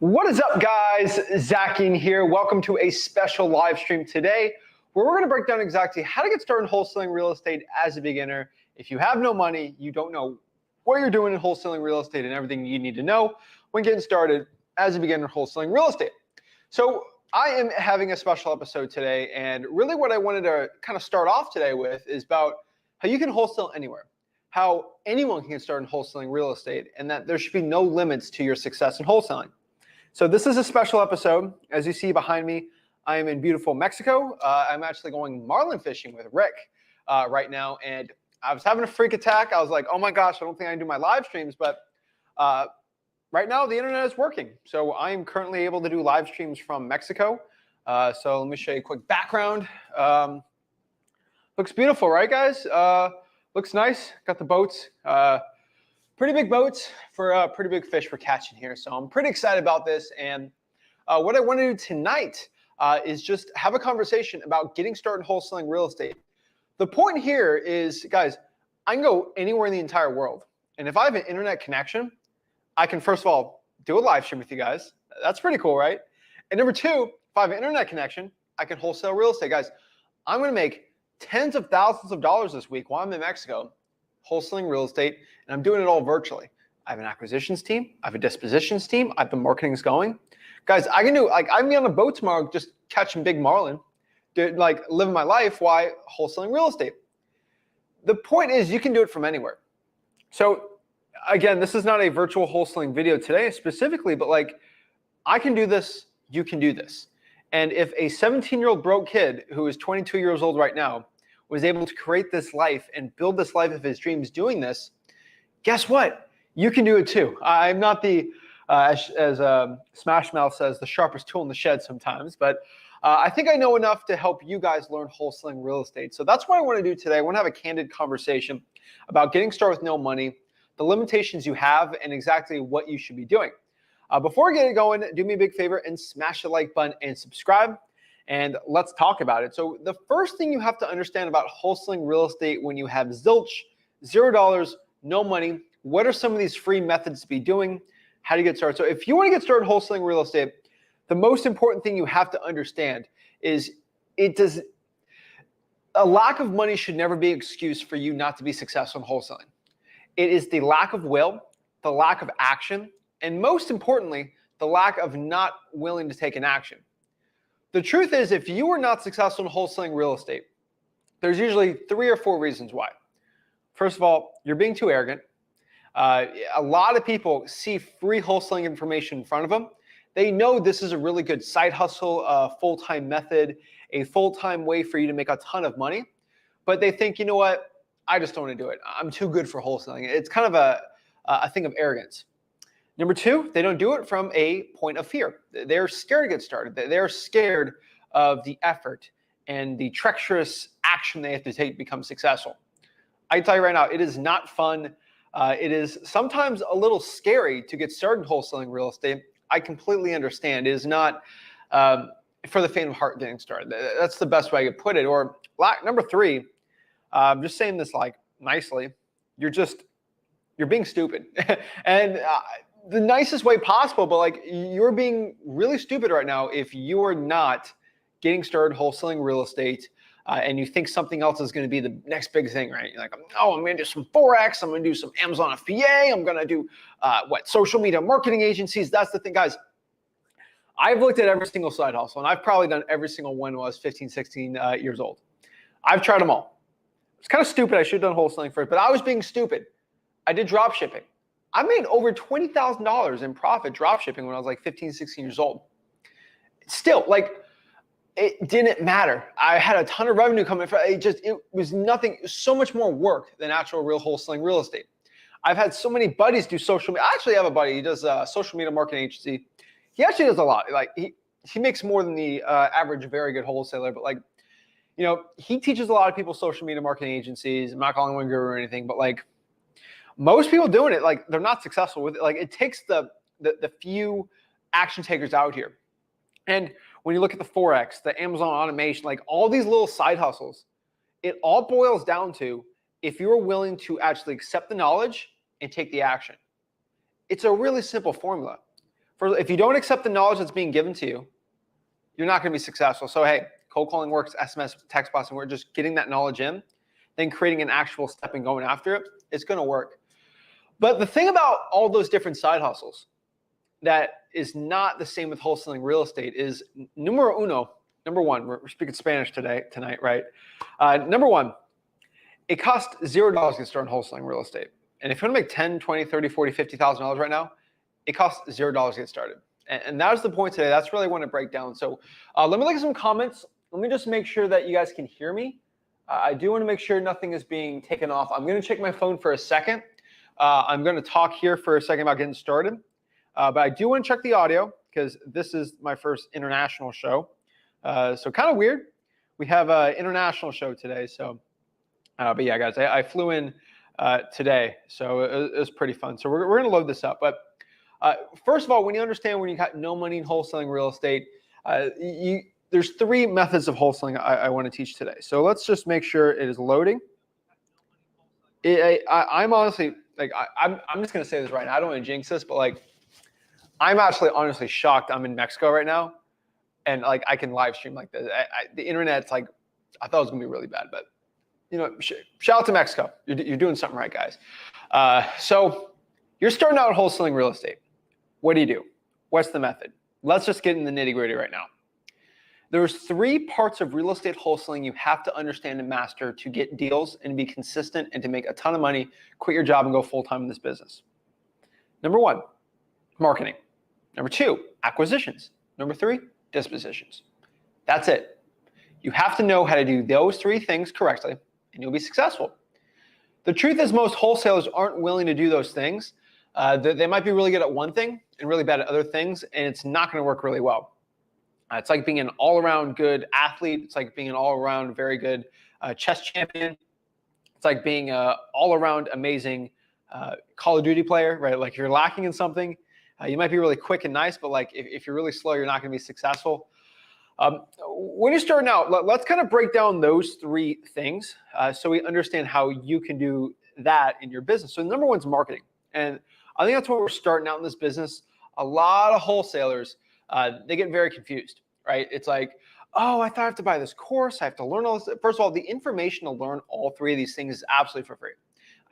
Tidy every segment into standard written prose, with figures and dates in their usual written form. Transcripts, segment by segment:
What is up, guys? Zach Ginn here. Welcome to a special live stream today where we're going to break down exactly how to get started in wholesaling real estate as a beginner. If you have no money, you don't know what you're doing in wholesaling real estate and everything you need to know when getting started as a beginner wholesaling real estate. So I am having a special episode today, and really what I wanted to kind of start off today with is about how you can wholesale anywhere, how anyone can start in wholesaling real estate, and that there should be no limits to your success in wholesaling. So this is a special episode. As you see behind me, I am in beautiful Mexico. I'm actually going marlin fishing with Rick right now, and I was having a freak attack. I was like, oh my gosh, I don't think I can do my live streams, but right now the internet is working. So I am currently able to do live streams from Mexico. So let me show you a quick background. Looks beautiful, right, guys? Looks nice. Got the boats. Pretty big boats for pretty big fish we're catching here. So I'm pretty excited about this. And what I want to do tonight is just have a conversation about getting started in wholesaling real estate. The point here is, guys, I can go anywhere in the entire world. And if I have an internet connection, I can, first of all, do a live stream with you guys. That's pretty cool, right? And number two, if I have an internet connection, I can wholesale real estate. Guys, I'm going to make tens of thousands of dollars this week while I'm in Mexico wholesaling real estate, and I'm doing it all virtually. I have an acquisitions team. I have a dispositions team. I have the marketing's going. Guys, I can do, like, I'm on a boat tomorrow just catching big marlin, like living my life while wholesaling real estate. The point is you can do it from anywhere. So again, this is not a virtual wholesaling video today specifically, but like I can do this, you can do this. And if a 17-year-old broke kid who is 22 years old right now was able to create this life and build this life of his dreams doing this, guess what? You can do it too. I'm not the, as Smash Mouth says, the sharpest tool in the shed sometimes, but I think I know enough to help you guys learn wholesaling real estate. So that's what I want to do today. I want to have a candid conversation about getting started with no money, the limitations you have, and exactly what you should be doing. Before we get it going, do me a big favor and smash the like button and subscribe. And let's talk about it. So the first thing you have to understand about wholesaling real estate when you have zilch, $0, no money, what are some of these free methods to be doing? How do you get started? So if you want to get started wholesaling real estate, the most important thing you have to understand is a lack of money should never be an excuse for you not to be successful in wholesaling. It is the lack of will, the lack of action, and most importantly, the lack of not willing to take an action. The truth is, if you are not successful in wholesaling real estate, there's usually 3 or 4 reasons why. First of all, you're being too arrogant. A lot of people see free wholesaling information in front of them. They know this is a really good side hustle, full-time method, a full-time way for you to make a ton of money. But they think, you know what? I just don't want to do it. I'm too good for wholesaling. It's kind of a thing of arrogance. Number 2, they don't do it from a point of fear. They're scared to get started. They're scared of the effort and the treacherous action they have to take to become successful. I can tell you right now, it is not fun. It is sometimes a little scary to get started wholesaling real estate. I completely understand. It is not for the faint of heart getting started. That's the best way I could put it. Or number 3, just saying this like nicely, you're being stupid. And the nicest way possible, but like you're being really stupid right now if you are not getting started wholesaling real estate and you think something else is going to be the next big thing, right? You're like, oh, I'm going to do some Forex. I'm going to do some Amazon FBA. I'm going to do social media marketing agencies. That's the thing, guys. I've looked at every single side hustle, and I've probably done every single one when I was 15, 16 years old. I've tried them all. It's kind of stupid. I should have done wholesaling first, but I was being stupid. I did drop shipping. I made over $20,000 in profit drop shipping when I was like 15, 16 years old. Still, like, it didn't matter. I had a ton of revenue coming from it. It was nothing, so much more work than actual real wholesaling real estate. I've had so many buddies do social media. I actually have a buddy. He does a social media marketing agency. He actually does a lot. Like he makes more than the average very good wholesaler, but like, you know, he teaches a lot of people social media marketing agencies. I'm not calling him a guru or anything, but like, most people doing it, like they're not successful with it. Like it takes the few action takers out here. And when you look at the Forex, the Amazon automation, like all these little side hustles, it all boils down to if you're willing to actually accept the knowledge and take the action. It's a really simple formula. if you don't accept the knowledge that's being given to you, you're not going to be successful. So hey, cold calling works, SMS, text blasting, we're just getting that knowledge in, then creating an actual step and going after it. It's going to work. But the thing about all those different side hustles that is not the same with wholesaling real estate is number one, we're speaking Spanish tonight, right? Number one, it costs $0 to get started in wholesaling real estate. And if you want to make $10, $20, $30, $40, $50,000 right now, it costs $0 to get started. And that was the point today. That's really what I want to break down. So let me look at some comments. Let me just make sure that you guys can hear me. I do want to make sure nothing is being taken off. I'm going to check my phone for a second. I'm going to talk here for a second about getting started. But I do want to check the audio because this is my first international show. So kind of weird. We have an international show today. So, but yeah, guys, I flew in today. So it was pretty fun. So we're going to load this up. But first of all, when you understand when you got no money in wholesaling real estate, there's 3 methods of wholesaling I want to teach today. So let's just make sure it is loading. I'm honestly, like, I'm just going to say this right now. I don't want to jinx this, but like, I'm actually honestly shocked I'm in Mexico right now. And like, I can live stream like this. The internet's like, I thought it was going to be really bad, but you know, shout out to Mexico. You're doing something right, guys. So you're starting out wholesaling real estate. What do? What's the method? Let's just get in the nitty gritty right now. There's 3 parts of real estate wholesaling you have to understand and master to get deals and be consistent and to make a ton of money, quit your job and go full-time in this business. Number 1, marketing. Number 2, acquisitions. Number 3, dispositions. That's it. You have to know how to do those 3 things correctly and you'll be successful. The truth is most wholesalers aren't willing to do those things. They might be really good at one thing and really bad at other things, and it's not going to work really well. It's like being an all-around good athlete. It's like being an all-around very good chess champion. It's like being an all-around amazing Call of Duty player, right? Like if you're lacking in something, you might be really quick and nice, but like if you're really slow, you're not going to be successful. When you're starting out, let's kind of break down those 3 things so we understand how you can do that in your business. So number 1 is marketing. And I think that's where we're starting out in this business. A lot of wholesalers, they get very confused, right? It's like, oh, I thought I have to buy this course. I have to learn all this. First of all, the information to learn all 3 of these things is absolutely for free.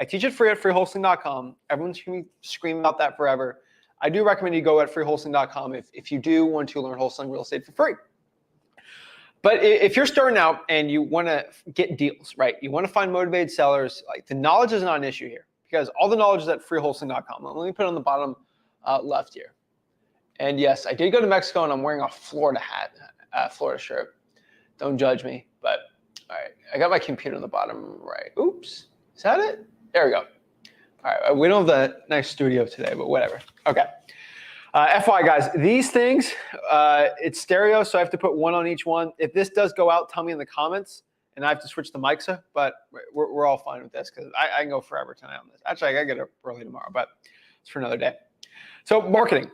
I teach it free at freewholesaling.com. Everyone's going to be screaming about that forever. I do recommend you go at freewholesaling.com if you do want to learn wholesaling real estate for free. But if you're starting out and you want to get deals, right? You want to find motivated sellers, like the knowledge is not an issue here because all the knowledge is at freewholesaling.com. Let me put it on the bottom left here. And yes, I did go to Mexico and I'm wearing a Florida hat, Florida shirt. Don't judge me, but all right. I got my computer on the bottom right. Oops, is that it? There we go. All right, we don't have the nice studio today, but whatever. Okay. FYI, guys, these things, it's stereo, so I have to put 1 on each one. If this does go out, tell me in the comments, and I have to switch the mics up, but we're all fine with this because I can go forever tonight on this. Actually, I got to get up early tomorrow, but it's for another day. So marketing.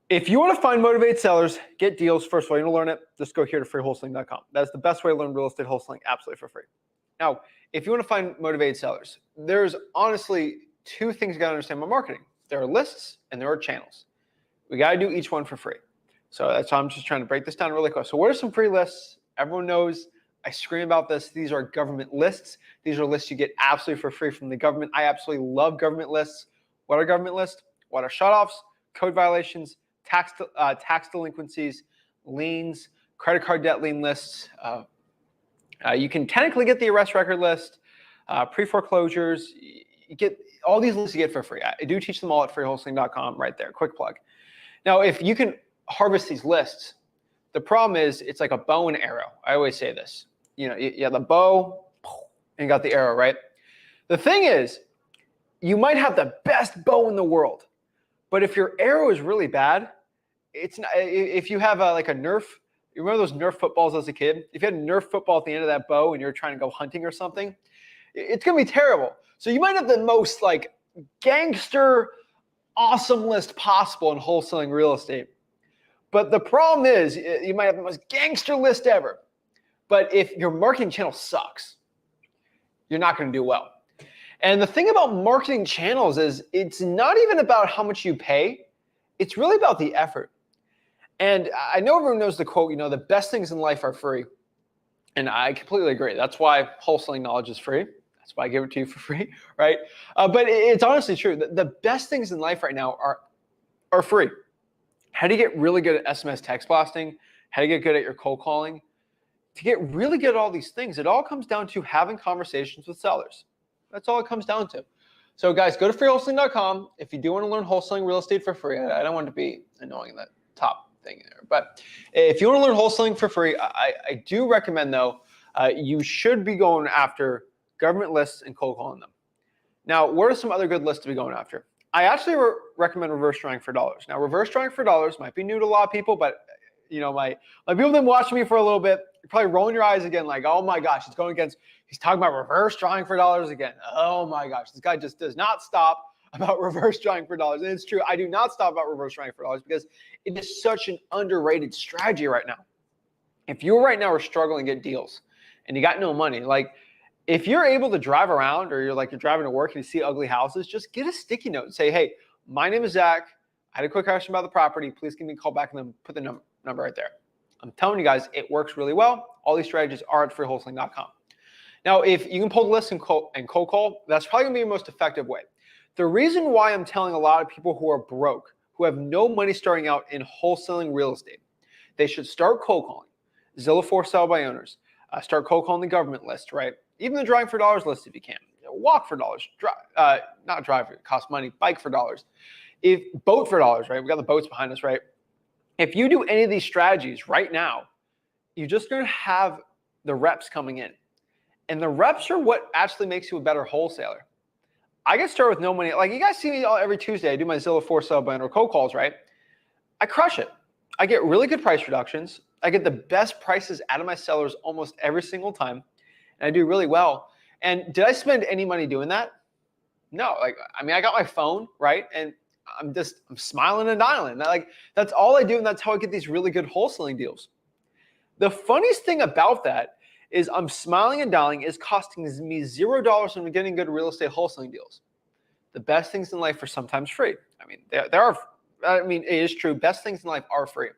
If you want to find motivated sellers, get deals, first of all, you want to learn it, just go here to freewholesaling.com. That's the best way to learn real estate wholesaling absolutely for free. Now, if you want to find motivated sellers, there's honestly 2 things you got to understand about marketing. There are lists and there are channels. We got to do each one for free. So that's why I'm just trying to break this down really quick. So what are some free lists? Everyone knows I scream about this. These are government lists. These are lists you get absolutely for free from the government. I absolutely love government lists. What are government lists? What are shutoffs, code violations, tax delinquencies, liens, credit card debt lien lists. You can technically get the arrest record list, pre-foreclosures. You get all these lists you get for free. I do teach them all at freewholesaling.com right there. Quick plug. Now, if you can harvest these lists, the problem is it's like a bow and arrow. I always say this. You know, you have the bow and you got the arrow, right? The thing is, you might have the best bow in the world, but if your arrow is really bad, it's not. If you have like a Nerf, you remember those Nerf footballs as a kid? If you had a Nerf football at the end of that bow and you're trying to go hunting or something, it's gonna be terrible. So you might have the most like gangster, awesome list possible in wholesaling real estate. But the problem is you might have the most gangster list ever. But if your marketing channel sucks, you're not going to do well. And the thing about marketing channels is it's not even about how much you pay. it's really about the effort. And I know everyone knows the quote, the best things in life are free. And I completely agree. That's why wholesaling knowledge is free. That's why I give it to you for free, right? But it's honestly true. The best things in life right now are free. How do you get really good at SMS text blasting? How do you get good at your cold calling? To get really good at all these things, it all comes down to having conversations with sellers. That's all it comes down to. So guys, go to freewholesaling.com if you do want to learn wholesaling real estate for free. I don't want to be annoying that top thing there. But if you want to learn wholesaling for free, I do recommend, though, you should be going after government lists and cold calling them. Now, what are some other good lists to be going after? I actually recommend reverse drawing for dollars. Now, reverse drawing for dollars might be new to a lot of people, but my people have been watching me for a little bit. You're probably rolling your eyes again, like, oh my gosh, he's talking about reverse drawing for dollars again. Oh my gosh, this guy just does not stop about reverse drawing for dollars. And it's true, I do not stop about reverse drawing for dollars because it is such an underrated strategy right now. If you right now are struggling to get deals and you got no money, like if you're able to drive around or you're driving to work and you see ugly houses, just get a sticky note and say, hey, my name is Zach. I had a quick question about the property. Please give me a call back and then put the number right there. I'm telling you guys, it works really well. All these strategies are at freewholesaling.com. Now, if you can pull the list and cold call, that's probably gonna be your most effective way. The reason why I'm telling a lot of people who are broke, who have no money starting out in wholesaling real estate, they should start cold calling. Zillow for sale by owners. Start cold calling the government list, right? Even the driving for dollars list if you can. Walk for dollars. Not drive, it costs money. Bike for dollars. Boat for dollars, right? We got the boats behind us, right? If you do any of these strategies right now, you're just going to have the reps coming in. And the reps are what actually makes you a better wholesaler. I get started with no money. Like you guys see me every Tuesday, I do my Zillow for sale by owner cold calls, right? I crush it. I get really good price reductions. I get the best prices out of my sellers almost every single time. And I do really well. And did I spend any money doing that? No. I got my phone, right? And I'm smiling and dialing. That's all I do, and that's how I get these really good wholesaling deals. The funniest thing about that is I'm smiling and dialing is costing me $0 when I'm getting good real estate wholesaling deals. The best things in life are sometimes free. It is true. Best things in life are free.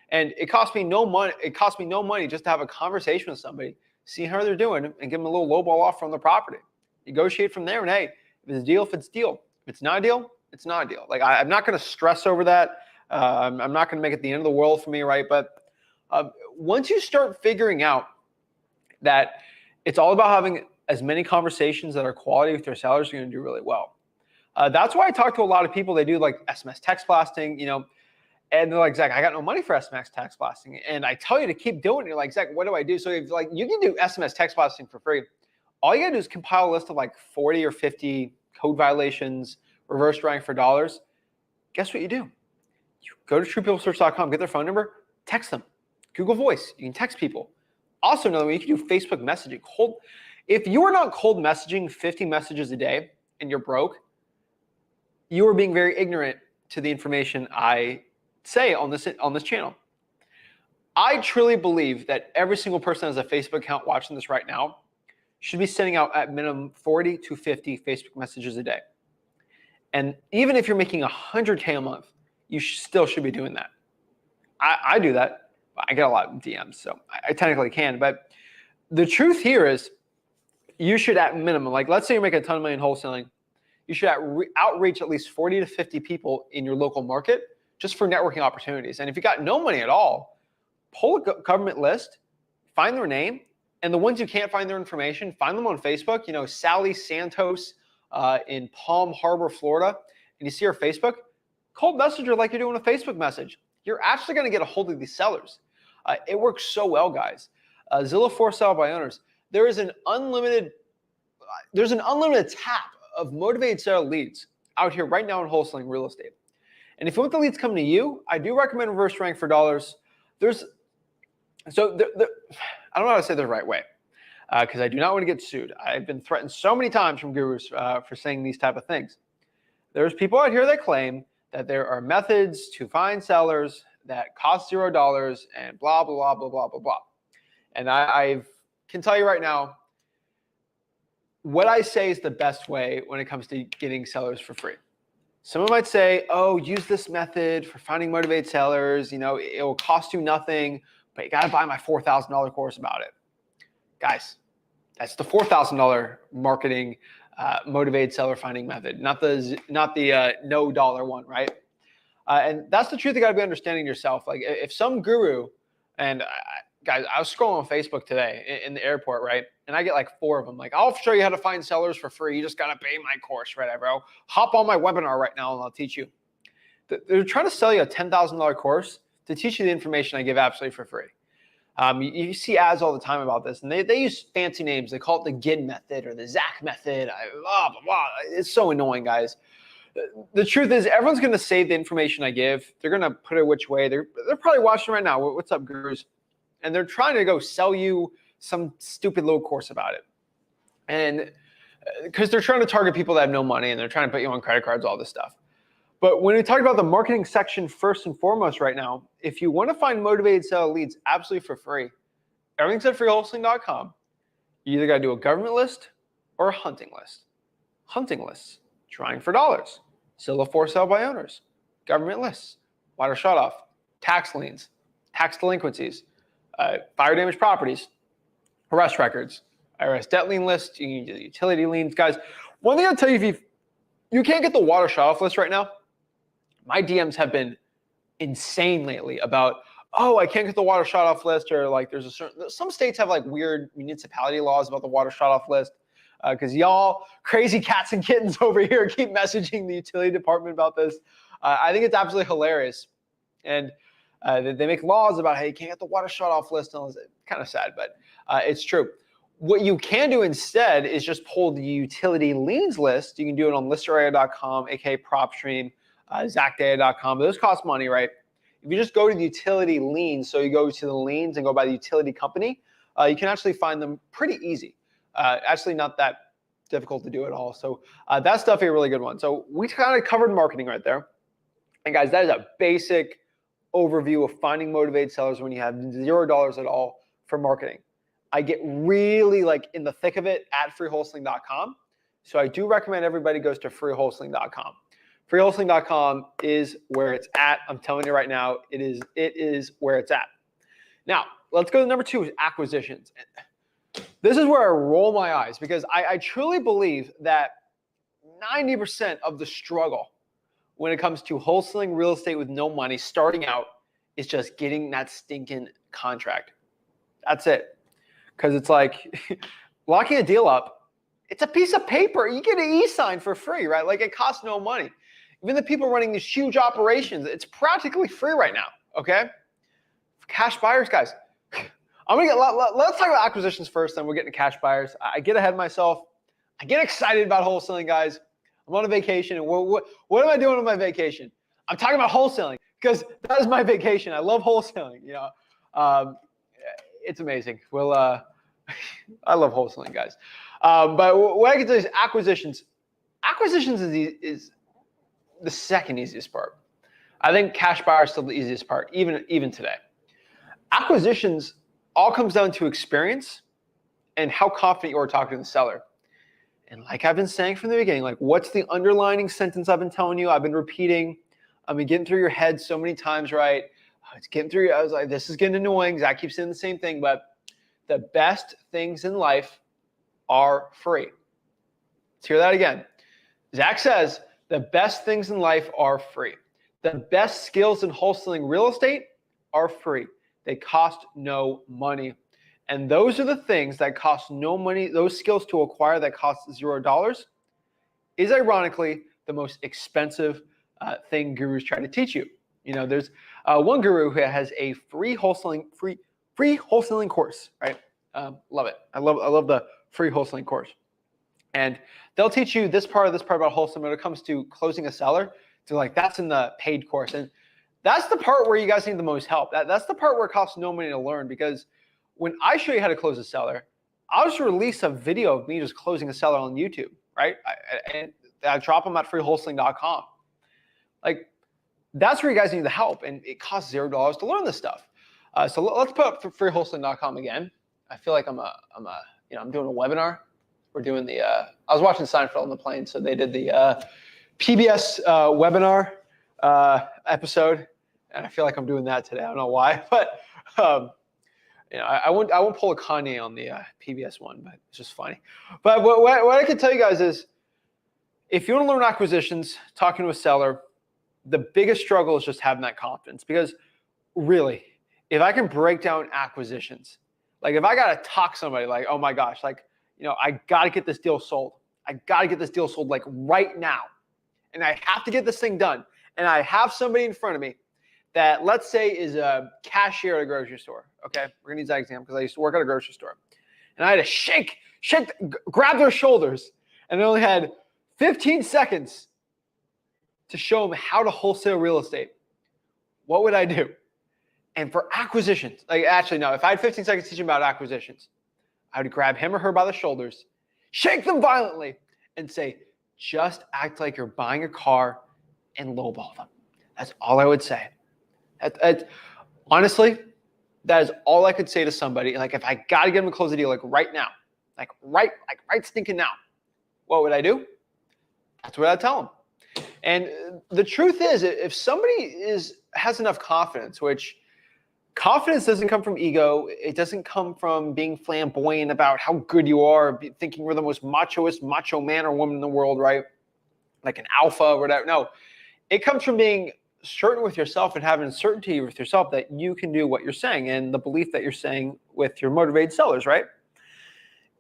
And it costs me no money. It costs me no money just to have a conversation with somebody, see how they're doing, and give them a little lowball offer on the property. Negotiate from there, and hey, if it's a deal, if it's a deal. If it's not a deal, it's not a deal. I'm not going to stress over that. I'm not going to make it the end of the world for me, right? But once you start figuring out that it's all about having as many conversations that are quality with your sellers, you're going to do really well. That's why I talk to a lot of people. They do SMS text blasting, and they're like, Zach, I got no money for SMS text blasting. And I tell you to keep doing it. You're like, Zach, what do I do? So if you can do SMS text blasting for free, all you got to do is compile a list of 40 or 50 code violations, reverse drawing for dollars. Guess what you do? You go to truepeoplesearch.com, get their phone number, text them. Google Voice, you can text people. Also, another way, you can do Facebook messaging. If you are not cold messaging 50 messages a day and you're broke, you are being very ignorant to the information I say on this channel. I truly believe that every single person that has a Facebook account watching this right now should be sending out at minimum 40 to 50 Facebook messages a day. And even if you're making 100K a month, you still should be doing that. I do that. I get a lot of DMs, so I technically can. But the truth here is you should at minimum, let's say you're making a ton of money in wholesaling, you should outreach at least 40 to 50 people in your local market just for networking opportunities. And if you got no money at all, pull a government list, find their name, and the ones you can't find their information, find them on Facebook. Sally Santos in Palm Harbor, Florida, and you see her Facebook, cold message her like you're doing a Facebook message. You're actually going to get a hold of these sellers. It works so well, guys. Zillow for sale by owners. There's an unlimited tap of motivated seller leads out here right now in wholesaling real estate. And if you want the leads coming to you, I do recommend reverse drawing for dollars. I don't know how to say the right way because I do not want to get sued. I've been threatened so many times from gurus for saying these type of things. There's people out here that claim that there are methods to find sellers that cost $0 and blah, blah, blah, blah, blah, blah. And I can tell you right now, what I say is the best way when it comes to getting sellers for free. Someone might say, oh, use this method for finding motivated sellers. It will cost you nothing, but you got to buy my $4,000 course about it. Guys, that's the $4,000 marketing motivated seller finding method, not the no dollar one, right? And that's the truth you got to be understanding yourself. Like if some guru, and guys, I was scrolling on Facebook today in the airport, right? And I get like 4 of them. Like, I'll show you how to find sellers for free. You just got to pay my course, right, bro? Hop on my webinar right now and I'll teach you. They're trying to sell you a $10,000 course to teach you the information I give absolutely for free. You see ads all the time about this, and they use fancy names. They call it the Ginn method or the Zach method. Blah, blah, blah. It's so annoying, guys. The truth is, everyone's going to save the information I give. They're going to put it which way. They're probably watching right now. What's up, gurus? And they're trying to go sell you some stupid little course about it. And because they're trying to target people that have no money, and they're trying to put you on credit cards, all this stuff. But when we talk about the marketing section first and foremost right now, if you want to find motivated seller leads absolutely for free, everything's at freewholesaling.com. You either got to do a government list or a hunting list. Hunting lists, trying for dollars, still a for sale by owners, government lists, water shut off, tax liens, tax delinquencies, fire damage properties, arrest records, IRS debt lien list, you can do utility liens. Guys, one thing I'll tell you, if you can't get the water shut off list right now, my DMs have been insane lately about, oh, I can't get the water shut off list, or like some states have like weird municipality laws about the water shut off list, because y'all crazy cats and kittens over here keep messaging the utility department about this. I think it's absolutely hilarious. And they make laws about, hey, you can't get the water shut off list. And it's kind of sad, but it's true. What you can do instead is just pull the utility liens list. You can do it on listarea.com, aka PropStream, zachdata.com. Those cost money, right? If you just go to the utility liens, so you go to the liens and go by the utility company, you can actually find them pretty easy. Actually not that difficult to do at all. So that stuff is a really good one. So we kind of covered marketing right there. And guys, that is a basic overview of finding motivated sellers when you have $0 at all for marketing. I get really like in the thick of it at freewholesaling.com. So I do recommend everybody goes to freewholesaling.com. Freewholesaling.com is where it's at. I'm telling you right now, it is where it's at. Now, let's go to number 2, is acquisitions. This is where I roll my eyes, because I truly believe that 90% of the struggle when it comes to wholesaling real estate with no money, starting out, is just getting that stinking contract. That's it. Because it's like locking a deal up, it's a piece of paper. You get an e-sign for free, right? Like it costs no money. Even the people running these huge operations, it's practically free right now, okay? Cash buyers, guys. Let's talk about acquisitions first, then we'll get into cash buyers. I get ahead of myself. I get excited about wholesaling, guys. I'm on a vacation, and what am I doing on my vacation? I'm talking about wholesaling, because that is my vacation. I love wholesaling, it's amazing. Well, I love wholesaling, guys. But what I can tell you is acquisitions. Acquisitions is the second easiest part. I think cash buyer is still the easiest part, even today. Acquisitions all comes down to experience and how confident you are talking to the seller. And like I've been saying from the beginning, like what's the underlining sentence I've been telling you? I've been repeating. I've been getting through your head so many times, right? It's getting through. I was like, this is getting annoying. Zach keeps saying the same thing, but the best things in life are free. Let's hear that again. Zach says the best things in life are free. The best skills in wholesaling real estate are free. They cost no money. And those are the things that cost no money. Those skills to acquire that cost $0 is ironically the most expensive thing gurus try to teach you. There's one guru who has a free wholesaling course, right? Love it. I love the free wholesaling course. And they'll teach you this part about wholesaling when it comes to closing a seller. So like that's in the paid course. And that's the part where you guys need the most help. That's the part where it costs no money to learn, because when I show you how to close a seller, I'll just release a video of me just closing a seller on YouTube, right? And I drop them at freewholesaling.com. Like that's where you guys need the help, and it costs $0 to learn this stuff. So let's put up freewholesaling.com again. I feel like I'm doing a webinar. We're doing I was watching Seinfeld on the plane, so they did the PBS webinar episode, and I feel like I'm doing that today. I don't know why, but I won't pull a Kanye on the PBS one, but it's just funny. But what I can tell you guys is, if you want to learn acquisitions, talking to a seller, the biggest struggle is just having that confidence. Because really, if I can break down acquisitions, like if I got to talk somebody like, oh my gosh, like, I got to get this deal sold. I got to get this deal sold like right now. And I have to get this thing done. And I have somebody in front of me that, let's say, is a cashier at a grocery store. Okay, we're gonna use that example because I used to work at a grocery store. And I had to grab their shoulders, and I only had 15 seconds to show them how to wholesale real estate. What would I do? And for acquisitions, like, actually, no, if I had 15 seconds to teach him about acquisitions, I would grab him or her by the shoulders, shake them violently, and say, just act like you're buying a car and lowball them. That's all I would say. Honestly, that is all I could say to somebody. Like, if I got to get them to close the deal, like right now, like right stinking now, what would I do? That's what I'd tell them. And the truth is, if somebody has enough confidence, which confidence doesn't come from ego, it doesn't come from being flamboyant about how good you are, thinking we're the most macho man or woman in the world, right? Like an alpha or whatever. No, it comes from being certain with yourself and having certainty with yourself that you can do what you're saying, and the belief that you're saying with your motivated sellers, right?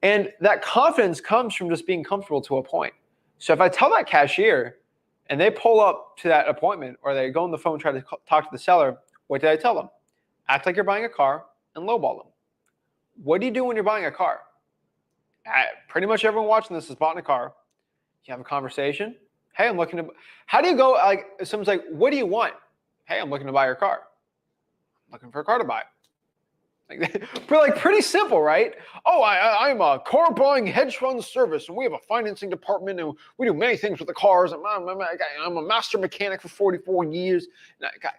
And that confidence comes from just being comfortable to a point. So if I tell that cashier and they pull up to that appointment, or they go on the phone and try to talk to the seller, what did I tell them? Act like you're buying a car and lowball them. What do you do when you're buying a car? Pretty much everyone watching this has bought a car. You have a conversation. Hey, I'm looking to. How do you go? Like, someone's like, what do you want? Hey, I'm looking to buy your car. I'm looking for a car to buy. Like pretty simple, right? Oh, I'm a car buying hedge fund service, and we have a financing department, and we do many things with the cars. I'm a master mechanic for 44 years.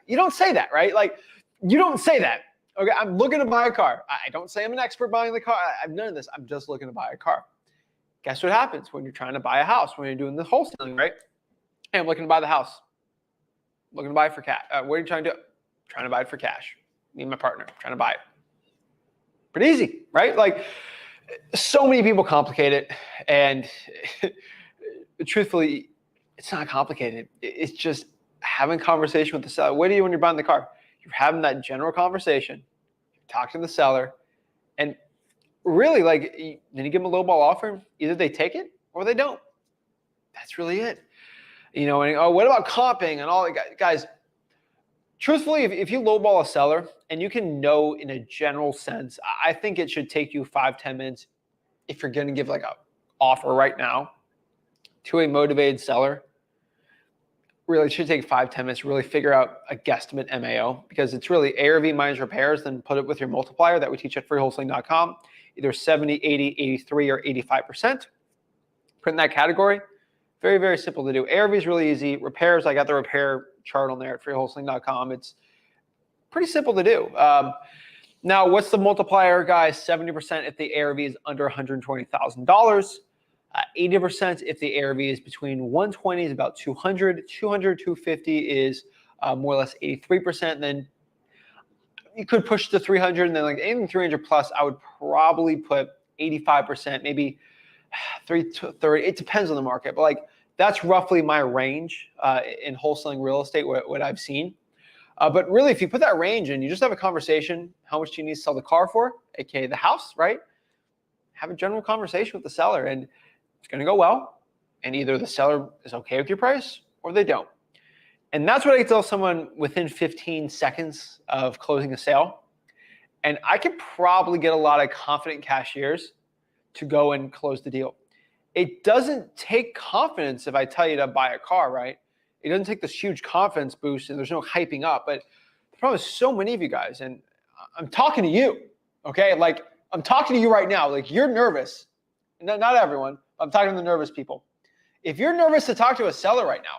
You don't say that, right? Like, you don't say that. Okay, I'm looking to buy a car. I don't say I'm an expert buying the car. I've none of this. I'm just looking to buy a car. Guess what happens when you're trying to buy a house, when you're doing the wholesaling, right? Hey, I'm looking to buy the house. Looking to buy it for cash. What are you trying to do? Trying to buy it for cash. Me and my partner trying to buy it. Pretty easy, right? Like, so many people complicate it, and truthfully, it's not complicated. It's just having a conversation with the seller. What do you when you're buying the car? You're having that general conversation. You're talking to the seller, and really, like, then you give them a lowball offer. Either they take it or they don't. That's really it. And what about comping and all that? Guys, truthfully, if you lowball a seller and you can know in a general sense, I think it should take you 5-10 minutes if you're going to give like a offer right now to a motivated seller. Really, it should take 5-10 minutes to really figure out a guesstimate MAO, because it's really ARV minus repairs, then put it with your multiplier that we teach at freewholesaling.com, either 70, 80, 83, or 85%. Put in that category. Very, very simple to do. ARV is really easy. Repairs, I got the repair chart on there at freewholesaling.com. It's pretty simple to do. Now, what's the multiplier, guys? 70% if the ARV is under $120,000. 80% if the ARV is between 120 is about 200. 250 is more or less 83%. And then you could push to 300, and then like anything 300 plus, I would probably put 85%, maybe 330. It depends on the market, but like that's roughly my range in wholesaling real estate, what I've seen. But really, if you put that range and you just have a conversation, how much do you need to sell the car for, aka the house, right? Have a general conversation with the seller, and it's going to go well. And either the seller is okay with your price or they don't. And that's what I tell someone within 15 seconds of closing a sale. And I could probably get a lot of confident cashiers to go and close the deal. It doesn't take confidence if I tell you to buy a car, right? It doesn't take this huge confidence boost, and there's no hyping up. But the problem is so many of you guys, and I'm talking to you, okay? Like, I'm talking to you right now. Like, you're nervous. Not everyone. I'm talking to the nervous people. If you're nervous to talk to a seller right now,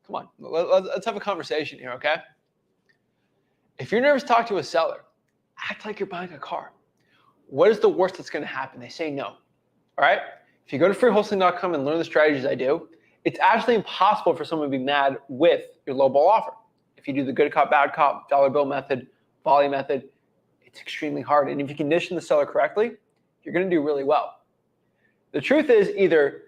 come on, let's have a conversation here, okay? If you're nervous to talk to a seller, act like you're buying a car. What is the worst that's going to happen? They say no, all right? If you go to freewholesaling.com and learn the strategies I do, It's actually impossible for someone to be mad with your low ball offer. If you do the good cop, bad cop, dollar bill method, volley method, it's extremely hard. And if you condition the seller correctly, you're going to do really well. The truth is, either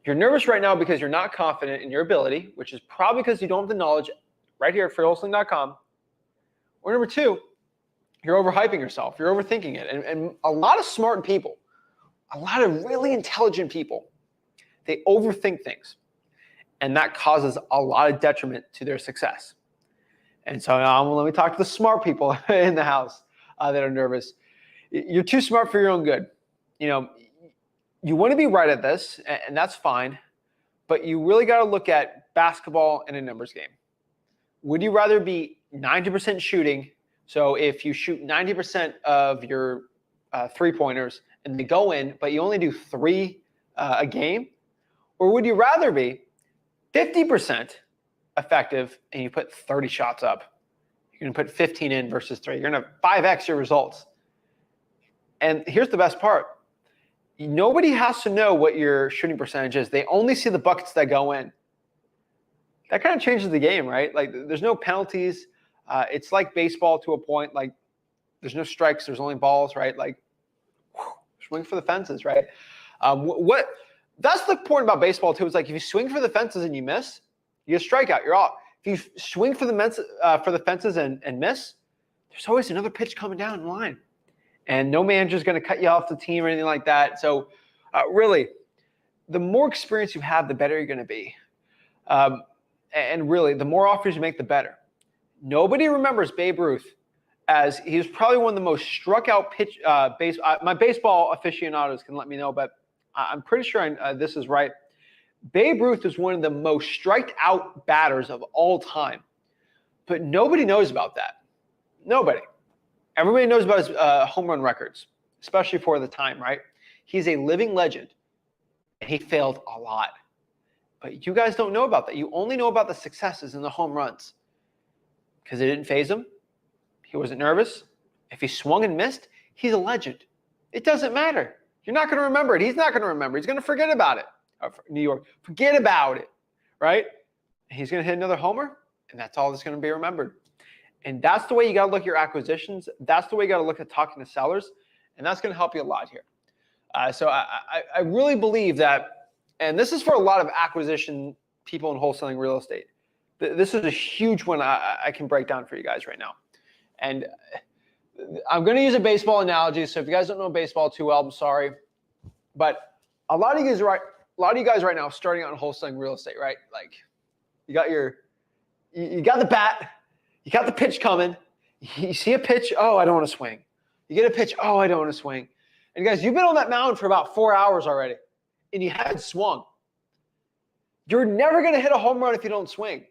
you're nervous right now because you're not confident in your ability, which is probably because you don't have the knowledge right here at freewholesaling.com, or number two, you're overhyping yourself. You're overthinking it. And a lot of smart people, a lot of really intelligent people, they overthink things. And that causes a lot of detriment to their success. And so let me talk to the smart people in the house that are nervous. You're too smart for your own good. You want to be right at this, and that's fine, but you really got to look at basketball and a numbers game. Would you rather be 90% shooting? So if you shoot 90% of your three-pointers and they go in, but you only do 3 a game? Or would you rather be 50% effective and you put 30 shots up? You're going to put 15 in versus 3. You're going to 5x your results. And here's the best part. Nobody has to know what your shooting percentage is. They only see the buckets that go in. That kind of changes the game, right? Like, there's no penalties. It's like baseball to a point. Like, there's no strikes. There's only balls, right? Like, swing for the fences, right? That's the point about baseball too. It's like if you swing for the fences and you miss, you get a strikeout. You're off. If you swing for the fences and miss, there's always another pitch coming down the line. And no manager's going to cut you off the team or anything like that. So really, the more experience you have, the better you're going to be. And really, the more offers you make, the better. Nobody remembers Babe Ruth as he was probably one of the most struck out my baseball aficionados can let me know, but I'm pretty sure this is right. Babe Ruth is one of the most striked out batters of all time. But nobody knows about that. Nobody. Everybody knows about his home run records, especially for the time, right? He's a living legend, and he failed a lot. But you guys don't know about that. You only know about the successes and the home runs because it didn't faze him. He wasn't nervous. If he swung and missed, he's a legend. It doesn't matter. You're not going to remember it. He's not going to remember. He's going to forget about it. New York, forget about it, right? He's going to hit another homer, and that's all that's going to be remembered. And that's the way you got to look at your acquisitions. That's the way you got to look at talking to sellers, and that's going to help you a lot here. So I really believe that, and this is for a lot of acquisition people in wholesaling real estate. This is a huge one I can break down for you guys right now. And I'm going to use a baseball analogy. So if you guys don't know baseball too well, I'm sorry. But a lot of you guys right now starting out in wholesaling real estate, right? Like you got the bat, you got the pitch coming. You see a pitch, oh, I don't want to swing. You get a pitch, oh, I don't want to swing. And guys, you've been on that mound for about 4 hours already, and you haven't swung. You're never going to hit a home run if you don't swing.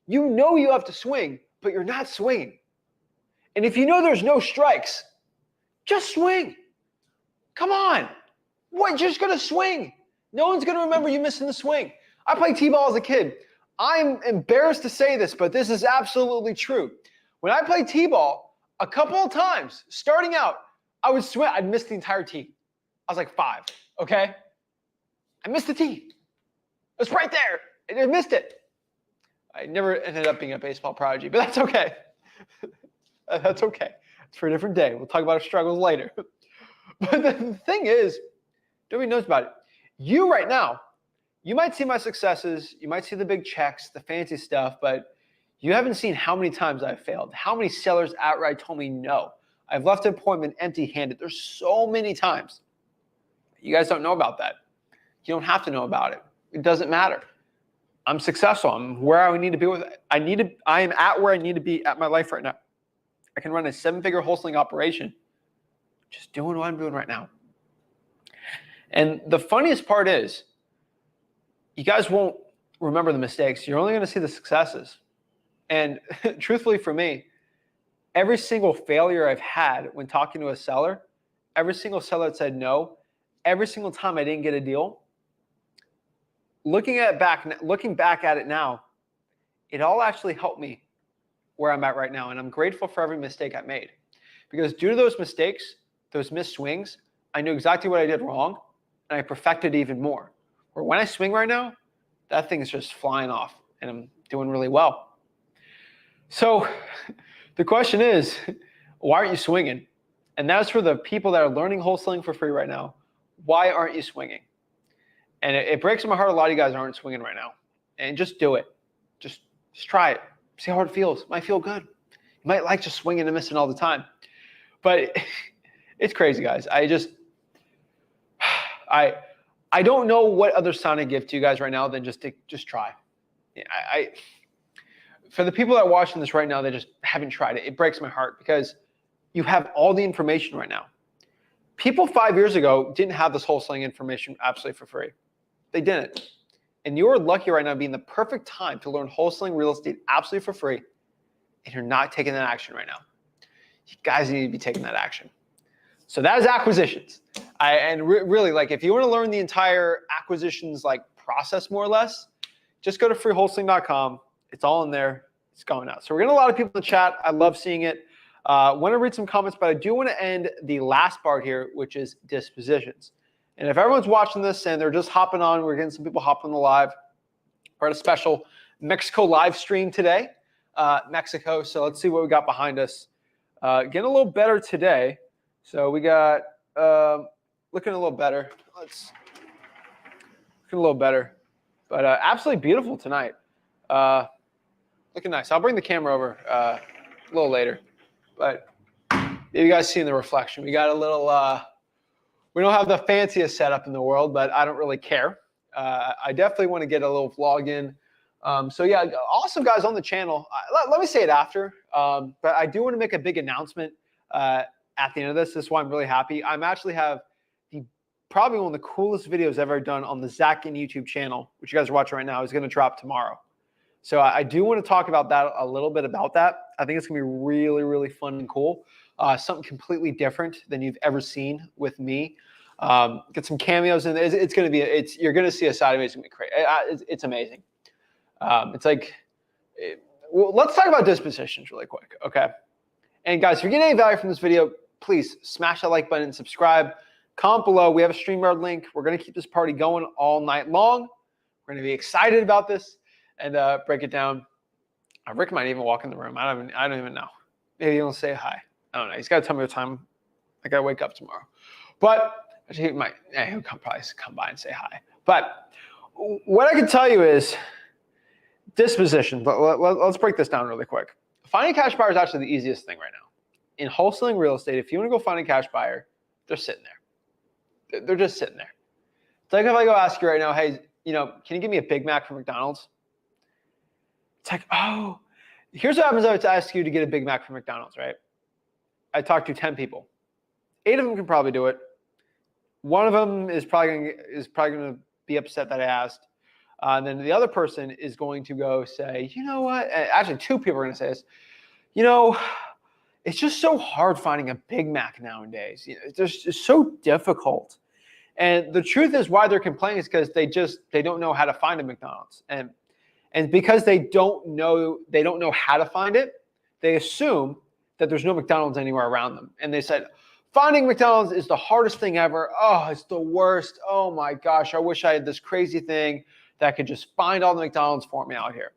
You know you have to swing, but you're not swinging. And if you know there's no strikes, just swing. Come on. What? You're just going to swing. No one's going to remember you missing the swing. I played T-ball as a kid. I'm embarrassed to say this, but this is absolutely true. When I played T-ball, a couple of times, starting out, I would swing. I'd miss the entire tee. I was like 5, okay? I missed the tee. It was right there. I missed it. I never ended up being a baseball prodigy, but that's okay. That's okay. It's for a different day. We'll talk about our struggles later. But the thing is, nobody knows about it. You right now, you might see my successes. You might see the big checks, the fancy stuff, but you haven't seen how many times I've failed, how many sellers outright told me no. I've left an appointment empty-handed. There's so many times. You guys don't know about that. You don't have to know about it. It doesn't matter. I'm successful. I'm where I need to be with. I am at where I need to be at my life right now. I can run a 7-figure wholesaling operation just doing what I'm doing right now. And the funniest part is, you guys won't remember the mistakes. You're only going to see the successes. And truthfully for me, every single failure I've had when talking to a seller, every single seller that said no, every single time I didn't get a deal, looking back at it now, it all actually helped me where I'm at right now. And I'm grateful for every mistake I made. Because due to those mistakes, those missed swings, I knew exactly what I did wrong, and I perfected even more. Where when I swing right now, that thing is just flying off and I'm doing really well. So the question is, why aren't you swinging? And that's for the people that are learning wholesaling for free right now. Why aren't you swinging? And it breaks my heart a lot of you guys aren't swinging right now. And just do it. Just try it. See how it feels. It might feel good. You might like just swinging and missing all the time. But it's crazy, guys. I don't know what other sign I give to you guys right now than just try. For the people that are watching this right now, they just haven't tried it. It breaks my heart because you have all the information right now. People 5 years ago didn't have this wholesaling information absolutely for free. They didn't. And you're lucky right now being the perfect time to learn wholesaling real estate absolutely for free, and you're not taking that action right now. You guys need to be taking that action. So that is acquisitions. Really, like if you want to learn the entire acquisitions like process more or less, just go to freewholesaling.com. It's all in there. It's going out. So we're getting a lot of people in the chat. I love seeing it. Want to read some comments, but I do want to end the last part here, which is dispositions. And if everyone's watching this and they're just hopping on, we're getting some people hopping on the live. We're at a special Mexico live stream today, Mexico. So let's see what we got behind us. Getting a little better today. So we got looking a little better. Looking a little better, but absolutely beautiful tonight. Looking nice. I'll bring the camera over a little later, but you guys seeing the reflection. We got a little. We don't have the fanciest setup in the world, but I don't really care. I definitely want to get a little vlog in. So yeah, awesome guys on the channel. Let me say it after, but I do want to make a big announcement at the end of this. This is why I'm really happy. I'm actually have probably one of the coolest videos ever done on the Zach Ginn YouTube channel, which you guys are watching right now, is going to drop tomorrow. So I do want to talk about that a little bit about that. I think it's going to be really, really fun and cool. Something completely different than you've ever seen with me. Get some cameos in. It's going to be. You're going to see a side of it. It's going to be crazy. It's amazing. It's like, well, let's talk about dispositions really quick, okay? And guys, if you're getting any value from this video, please smash that like button and subscribe. Comment below. We have a StreamYard link. We're going to keep this party going all night long. We're going to be excited about this and break it down. Rick might even walk in the room. I don't even know. Maybe he'll say hi. I don't know. He's got to tell me what time I got to wake up tomorrow. But he'll probably come by and say hi. But what I can tell you is disposition. Let's break this down really quick. Finding a cash buyer is actually the easiest thing right now. In wholesaling real estate, if you want to go find a cash buyer, they're sitting there. They're just sitting there. It's like if I go ask you right now, hey, can you give me a Big Mac from McDonald's? It's like, oh, here's what happens if I ask you to get a Big Mac from McDonald's, right? I talked to 10 people. 8 of them can probably do it. One of them is probably going to be upset that I asked. And then the other person is going to go say, you know what? Actually, 2 people are going to say this. It's just so hard finding a Big Mac nowadays. It's just so difficult. And the truth is why they're complaining is because they don't know how to find a McDonald's. And because they don't know how to find it, they assume that there's no McDonald's anywhere around them. And they said, finding McDonald's is the hardest thing ever. Oh, it's the worst. Oh my gosh, I wish I had this crazy thing that could just find all the McDonald's for me out here.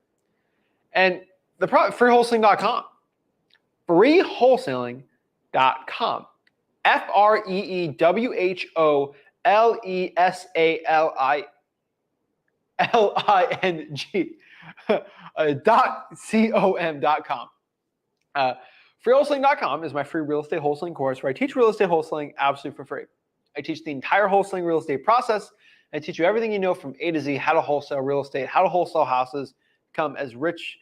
And the product, freewholesaling.com. Freewholesaling.com. FREEWHOLESALING.com. Freewholesaling.com is my free real estate wholesaling course where I teach real estate wholesaling absolutely for free. I teach the entire wholesaling real estate process. I teach you everything you know from A to Z, how to wholesale real estate, how to wholesale houses, become as rich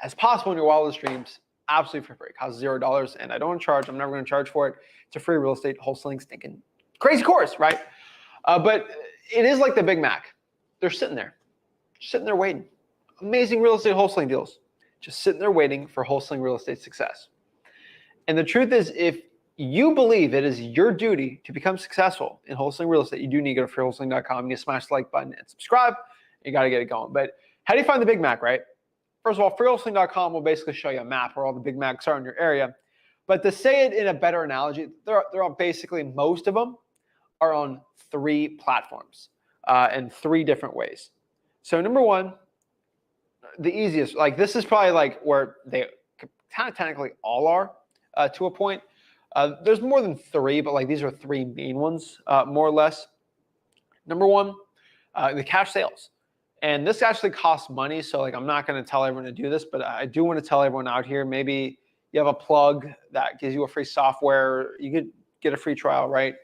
as possible in your wildest dreams, absolutely for free. It costs $0, and I don't charge. I'm never going to charge for it. It's a free real estate wholesaling stinking crazy course, right? But it is like the Big Mac. They're sitting there waiting. Amazing real estate wholesaling deals. Just sitting there waiting for wholesaling real estate success. And the truth is, if you believe it is your duty to become successful in wholesaling real estate, you do need to go to freewholesaling.com. You need to smash the like button and subscribe. You got to get it going. But how do you find the Big Mac, right? First of all, freewholesaling.com will basically show you a map where all the Big Macs are in your area. But to say it in a better analogy, they're on basically, most of them are on 3 platforms in 3 different ways. So number one, the easiest, like this is probably like where they kind of technically all are to a point. There's more than three, but like these are three main ones, more or less. Number one, the cash sales. And this actually costs money. So like, I'm not going to tell everyone to do this, but I do want to tell everyone out here, maybe you have a plug that gives you a free software. You could get a free trial, right?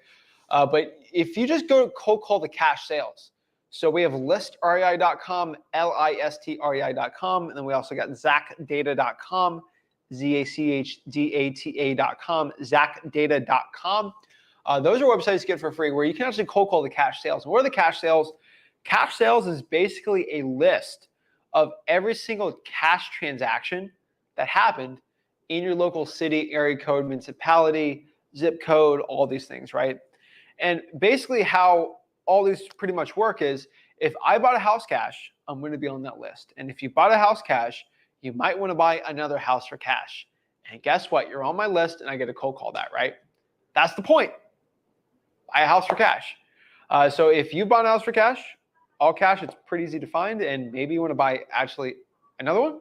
But if you just go cold call the cash sales. So we have listrei.com, listrei.com, and then we also got zachdata.com, zachdata.com, zachdata.com. Those are websites you get for free where you can actually cold call the cash sales. And what are the cash sales? Cash sales is basically a list of every single cash transaction that happened in your local city, area code, municipality, zip code, all these things, right? And basically how all these pretty much work is if I bought a house cash, I'm going to be on that list. And if you bought a house cash, you might want to buy another house for cash. And guess what? You're on my list and I get a cold call that, right? That's the point. Buy a house for cash. So if you bought a house for cash, all cash, it's pretty easy to find. And maybe you want to buy actually another one.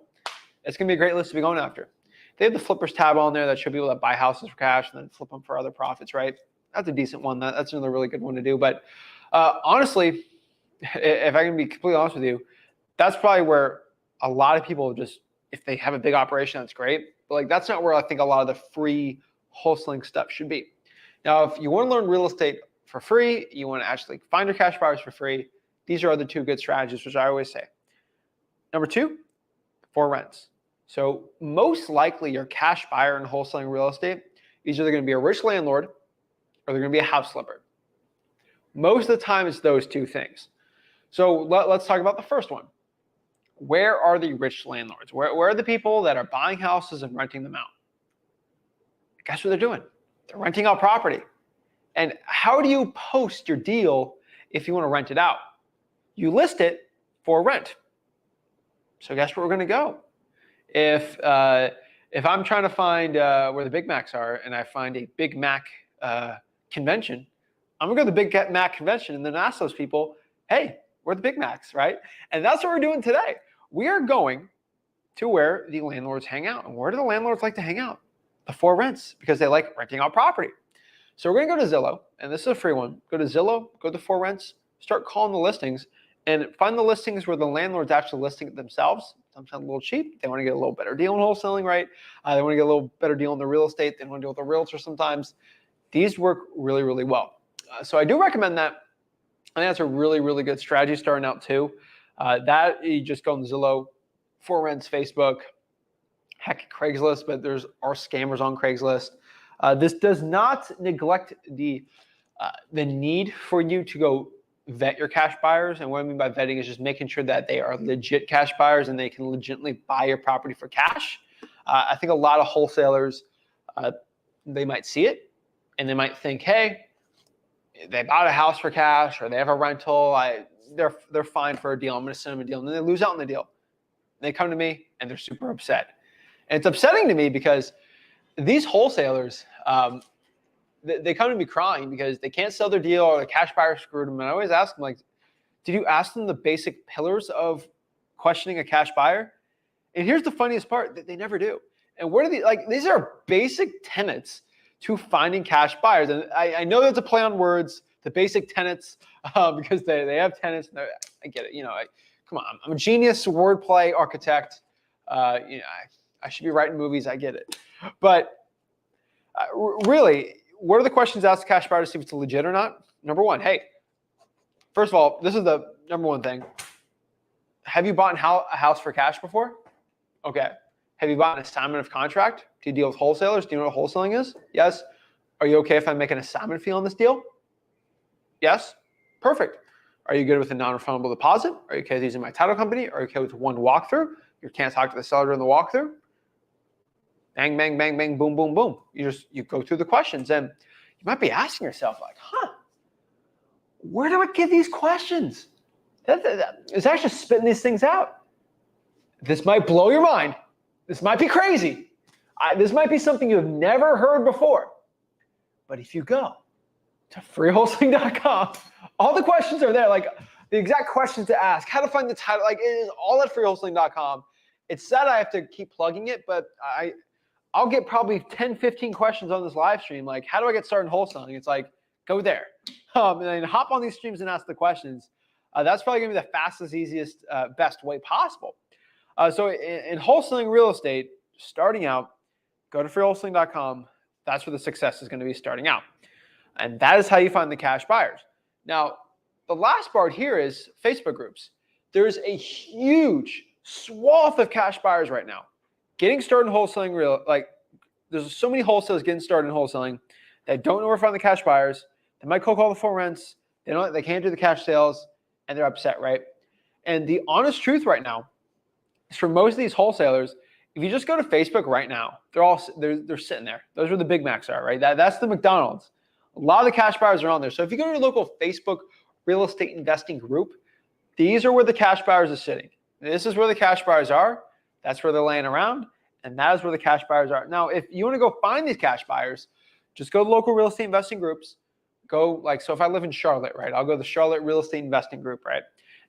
It's going to be a great list to be going after. They have the flippers tab on there that show people that buy houses for cash and then flip them for other profits, right? That's a decent one. That's another really good one to do. But honestly, if I can be completely honest with you, that's probably where a lot of people just, if they have a big operation, that's great. But like, that's not where I think a lot of the free wholesaling stuff should be. Now, if you want to learn real estate for free, you want to actually find your cash buyers for free, these are the two good strategies, which I always say. Number two, for rents. So most likely your cash buyer in wholesaling real estate is either going to be a rich landlord or they're going to be a house flipper. Most of the time, it's those two things. So let's talk about the first one. Where are the rich landlords? Where are the people that are buying houses and renting them out? Guess what they're doing? They're renting out property. And how do you post your deal if you want to rent it out? You list it for rent. So guess where we're going to go? If I'm trying to find where the Big Macs are and I find a Big Mac convention, I'm going to go to the Big Mac convention and then ask those people, hey, where are the Big Macs, right? And that's what we're doing today. We are going to where the landlords hang out. And where do the landlords like to hang out? The for rents, because they like renting out property. So we're going to go to Zillow, and this is a free one. Go to Zillow, go to for rents, start calling the listings, and find the listings where the landlord's actually listing it themselves. Sometimes a little cheap. They want to get a little better deal in wholesaling, right? They want to get a little better deal in the real estate. They want to deal with a realtor sometimes. These work really, really well. So I do recommend that. I think that's a really, really good strategy starting out too. That you just go on Zillow, for rents, Facebook, heck, Craigslist, but there's are scammers on Craigslist. This does not neglect the need for you to go vet your cash buyers. And what I mean by vetting is just making sure that they are legit cash buyers and they can legitimately buy your property for cash. I think a lot of wholesalers, they might see it and they might think, hey, they bought a house for cash or they have a rental. They're fine for a deal. I'm going to send them a deal. And then they lose out on the deal. They come to me and they're super upset. And it's upsetting to me because these wholesalers, they come to me crying because they can't sell their deal or the cash buyer screwed them. And I always ask them, like, did you ask them the basic pillars of questioning a cash buyer? And here's the funniest part, that they never do. And what are these? Like, these are basic tenets to finding cash buyers. And I know that's a play on words, the basic tenets, because they have tenets. And I get it. You know, come on, I'm a genius wordplay architect. You know, I should be writing movies. I get it. But really, what are the questions asked cash buyer to see if it's legit or not? Number one, hey, first of all, this is the number one thing. Have you bought a house for cash before? Okay. Have you bought an assignment of contract? Do you deal with wholesalers? Do you know what wholesaling is? Yes. Are you okay if I make an assignment fee on this deal? Yes. Perfect. Are you good with a non-refundable deposit? Are you okay with using my title company? Are you okay with one walkthrough? You can't talk to the seller in the walkthrough? Bang, bang, bang, bang, boom, boom, boom. You go through the questions and you might be asking yourself like, where do I get these questions? Zach's just spitting these things out. This might blow your mind. This might be crazy. This might be something you have never heard before. But if you go to freewholesaling.com, all the questions are there. Like, the exact questions to ask, how to find the title, like it is all at freewholesaling.com. It's sad I have to keep plugging it, but I'll get probably 10, 15 questions on this live stream. Like, how do I get started in wholesaling? It's like, go there. And then hop on these streams and ask the questions. That's probably gonna be the fastest, easiest, best way possible. So in wholesaling real estate, starting out, go to freewholesaling.com. That's where the success is gonna be starting out. And that is how you find the cash buyers. Now, the last part here is Facebook groups. There's a huge swath of cash buyers right now. Getting started in wholesaling, there's so many wholesalers getting started in wholesaling that don't know where to find the cash buyers. They might cold call the for rents. They can't do the cash sales, and they're upset, right? And the honest truth right now is for most of these wholesalers, if you just go to Facebook right now, they're sitting there. Those are where the Big Macs are, right? That's the McDonald's. A lot of the cash buyers are on there. So if you go to your local Facebook real estate investing group, these are where the cash buyers are sitting. This is where the cash buyers are. That's where they're laying around. And that is where the cash buyers are. Now, if you want to go find these cash buyers, just go to local real estate investing groups. So if I live in Charlotte, right, I'll go to the Charlotte Real Estate Investing Group, right?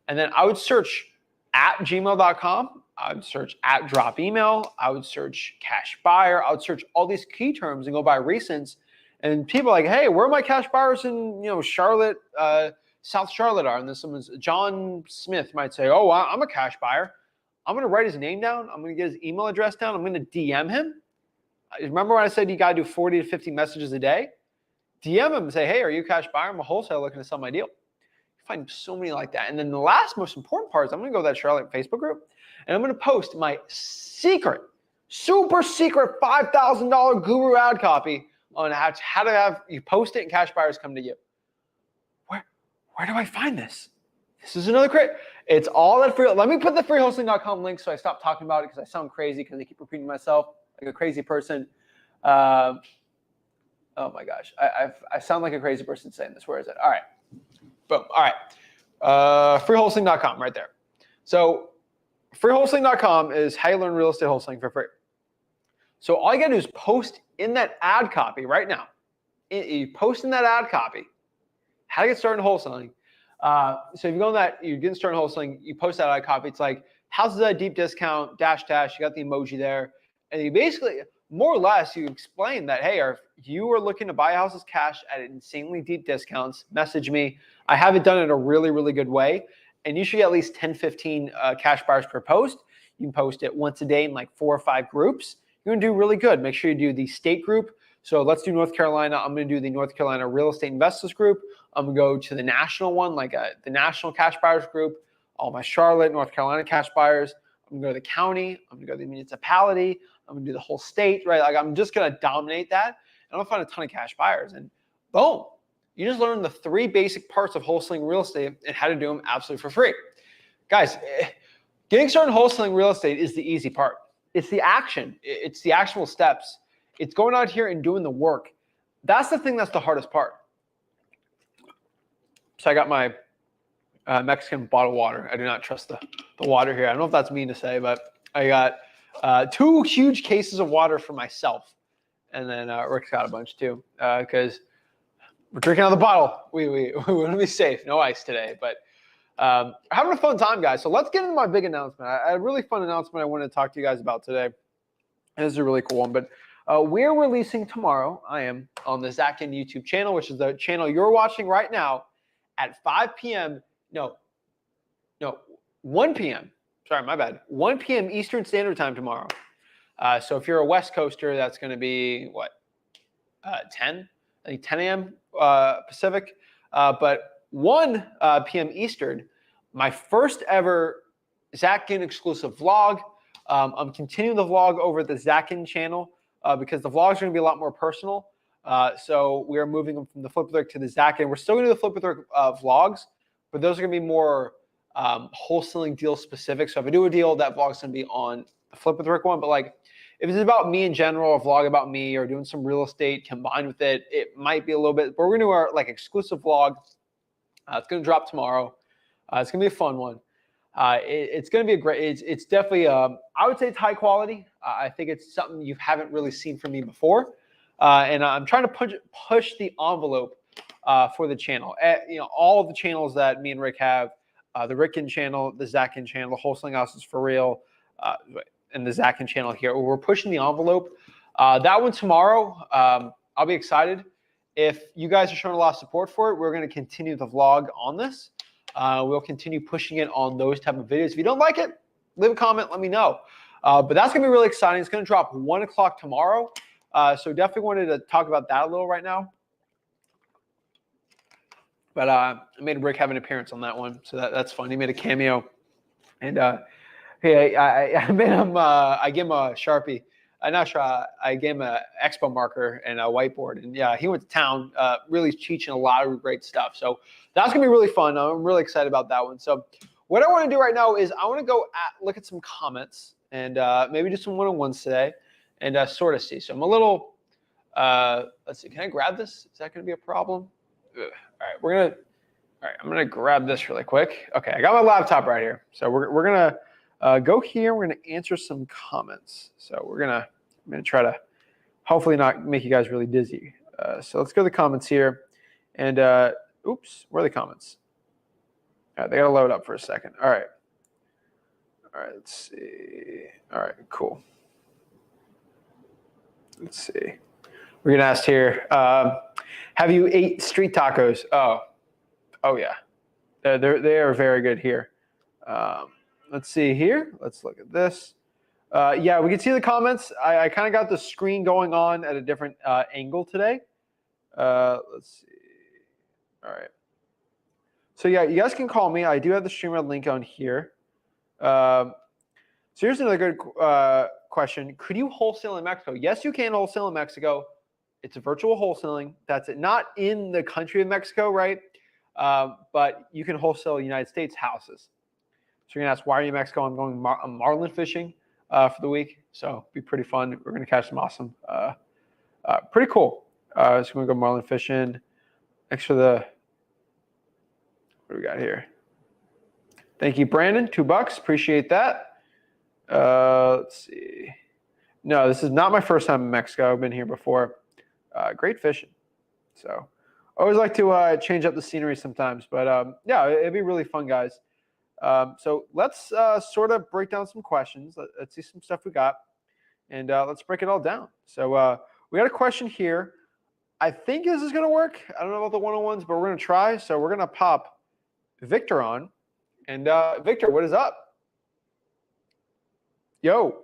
And then I would search at gmail.com. I would search at drop email. I would search cash buyer. I would search all these key terms and go by recents. And people are like, hey, where are my cash buyers in, Charlotte, South Charlotte are? And then John Smith might say, oh, I'm a cash buyer. I'm going to write his name down. I'm going to get his email address down. I'm going to DM him. Remember when I said you got to do 40 to 50 messages a day? DM him and say, hey, are you a cash buyer? I'm a wholesaler looking to sell my deal. You find so many like that. And then the last most important part is I'm going to go to that Charlotte Facebook group, and I'm going to post my super secret $5,000 guru ad copy on how to have you post it and cash buyers come to you. Where do I find this? This is another great. It's all at free. Let me put the freewholesaling.com link so I stop talking about it because I sound crazy because I keep repeating myself like a crazy person. Oh my gosh, I sound like a crazy person saying this. Where is it? All right, boom. All right, freewholesaling.com right there. So freewholesaling.com is how you learn real estate wholesaling for free. So all you gotta do is post in that ad copy right now. You post in that ad copy how to get started in wholesaling. So if you go on that, you're getting started in wholesaling, you post that ad copy. It's like houses at a deep discount, dash. You got the emoji there, and you basically, more or less, you explain that, hey, if you are looking to buy houses cash at insanely deep discounts, message me. I have it done in a really, really good way. And you should get at least 10, 15 cash buyers per post. You can post it once a day in like 4 or 5 groups. You're going to do really good. Make sure you do the state group. So let's do North Carolina. I'm going to do the North Carolina Real Estate Investors Group. I'm going to go to the national one, like the National Cash Buyers Group, all my Charlotte, North Carolina cash buyers. I'm going to go to the county. I'm going to go to the municipality. I'm going to do the whole state, right? Like I'm just going to dominate that. And I'm going to find a ton of cash buyers. And boom, you just learned the 3 basic parts of wholesaling real estate and how to do them absolutely for free. Guys, getting started in wholesaling real estate is the easy part. It's the action. It's the actual steps. It's going out here and doing the work. That's the thing that's the hardest part. So I got my Mexican bottled water. I do not trust the water here. I don't know if that's mean to say, but I got 2 huge cases of water for myself. And then Rick's got a bunch too, because we're drinking out of the bottle. We want to be safe. No ice today, but having a fun time, guys. So let's get into my big announcement. I had a really fun announcement I wanted to talk to you guys about today. This is a really cool one, but we're releasing tomorrow. I am on the Zach Ginn YouTube channel, which is the channel you're watching right now at 5 p.m. No, 1 p.m. Sorry, my bad. 1 p.m. Eastern Standard Time tomorrow. So if you're a West Coaster, that's going to be what? 10? I think 10 a.m. Pacific. But 1 p.m. Eastern, my first ever Zach Ginn exclusive vlog. I'm continuing the vlog over at the Zach Ginn channel because the vlogs are going to be a lot more personal. So we are moving them from the Flip with Rick to the Zach Ginn. We're still going to do the Flip with Rick vlogs, but those are going to be more wholesaling deal specific. So if I do a deal, that vlog's going to be on the Flip with Rick one. But like, if it's about me in general, a vlog about me or doing some real estate combined with it, it might be a little bit. But we're going to do our like exclusive vlog. It's going to drop tomorrow. It's going to be a fun one. It's going to be a great. It's definitely. I would say it's high quality. I think it's something you haven't really seen from me before, and I'm trying to push the envelope for the channel. You know, all of the channels that me and Rick have, the Rick Ginn channel, the Zach Ginn channel, the Wholesaling Houses for Real, and the Zach Ginn channel here. We're pushing the envelope. That one tomorrow, I'll be excited. If you guys are showing a lot of support for it, we're going to continue the vlog on this. We'll continue pushing it on those type of videos. If you don't like it, leave a comment, let me know. But that's going to be really exciting. It's going to drop 1 o'clock tomorrow. So definitely wanted to talk about that a little right now. But I made Rick have an appearance on that one, so that's fun. He made a cameo, and hey, I made him. I gave him a Sharpie. Not sure. I gave him an expo marker and a whiteboard, and yeah, he went to town. Really teaching a lot of great stuff. So that's gonna be really fun. I'm really excited about that one. So what I want to do right now is I want to go look at some comments and maybe do some one-on-ones today, and sort of see. So I'm a little. Let's see. Can I grab this? Is that gonna be a problem? Ugh. All right, I'm gonna grab this really quick. Okay, I got my laptop right here. So we're gonna go here. We're gonna answer some comments. So I'm gonna try to hopefully not make you guys really dizzy. So let's go to the comments here. And oops, where are the comments? All right, they gotta load up for a second. All right, let's see. All right, cool. Let's see. We're gonna ask here. Have you ate street tacos? Oh yeah, they are very good here. Let's see here. Let's look at this. Yeah, we can see the comments. I kind of got the screen going on at a different angle today. Let's see. All right. So yeah, you guys can call me. I do have the streamer link on here. So here's another good question. Could you wholesale in Mexico? Yes, you can wholesale in Mexico. It's a virtual wholesaling. That's it. Not in the country of Mexico, right? But you can wholesale United States houses. So you're going to ask, why are you in Mexico? I'm going marlin fishing for the week. So it'll be pretty fun. We're going to catch some awesome, pretty cool. So we're going to go marlin fishing. Next for the, what do we got here? Thank you, Brandon. $2. Appreciate that. Let's see. No, this is not my first time in Mexico. I've been here before. Great fishing. So I always like to change up the scenery sometimes. But yeah, it'd be really fun, guys. So let's sort of break down some questions. Let's see some stuff we got. And let's break it all down. So we got a question here. I think this is going to work. I don't know about the one-on-ones, but we're going to try. So we're going to pop Victor on. And Victor, what is up? Yo.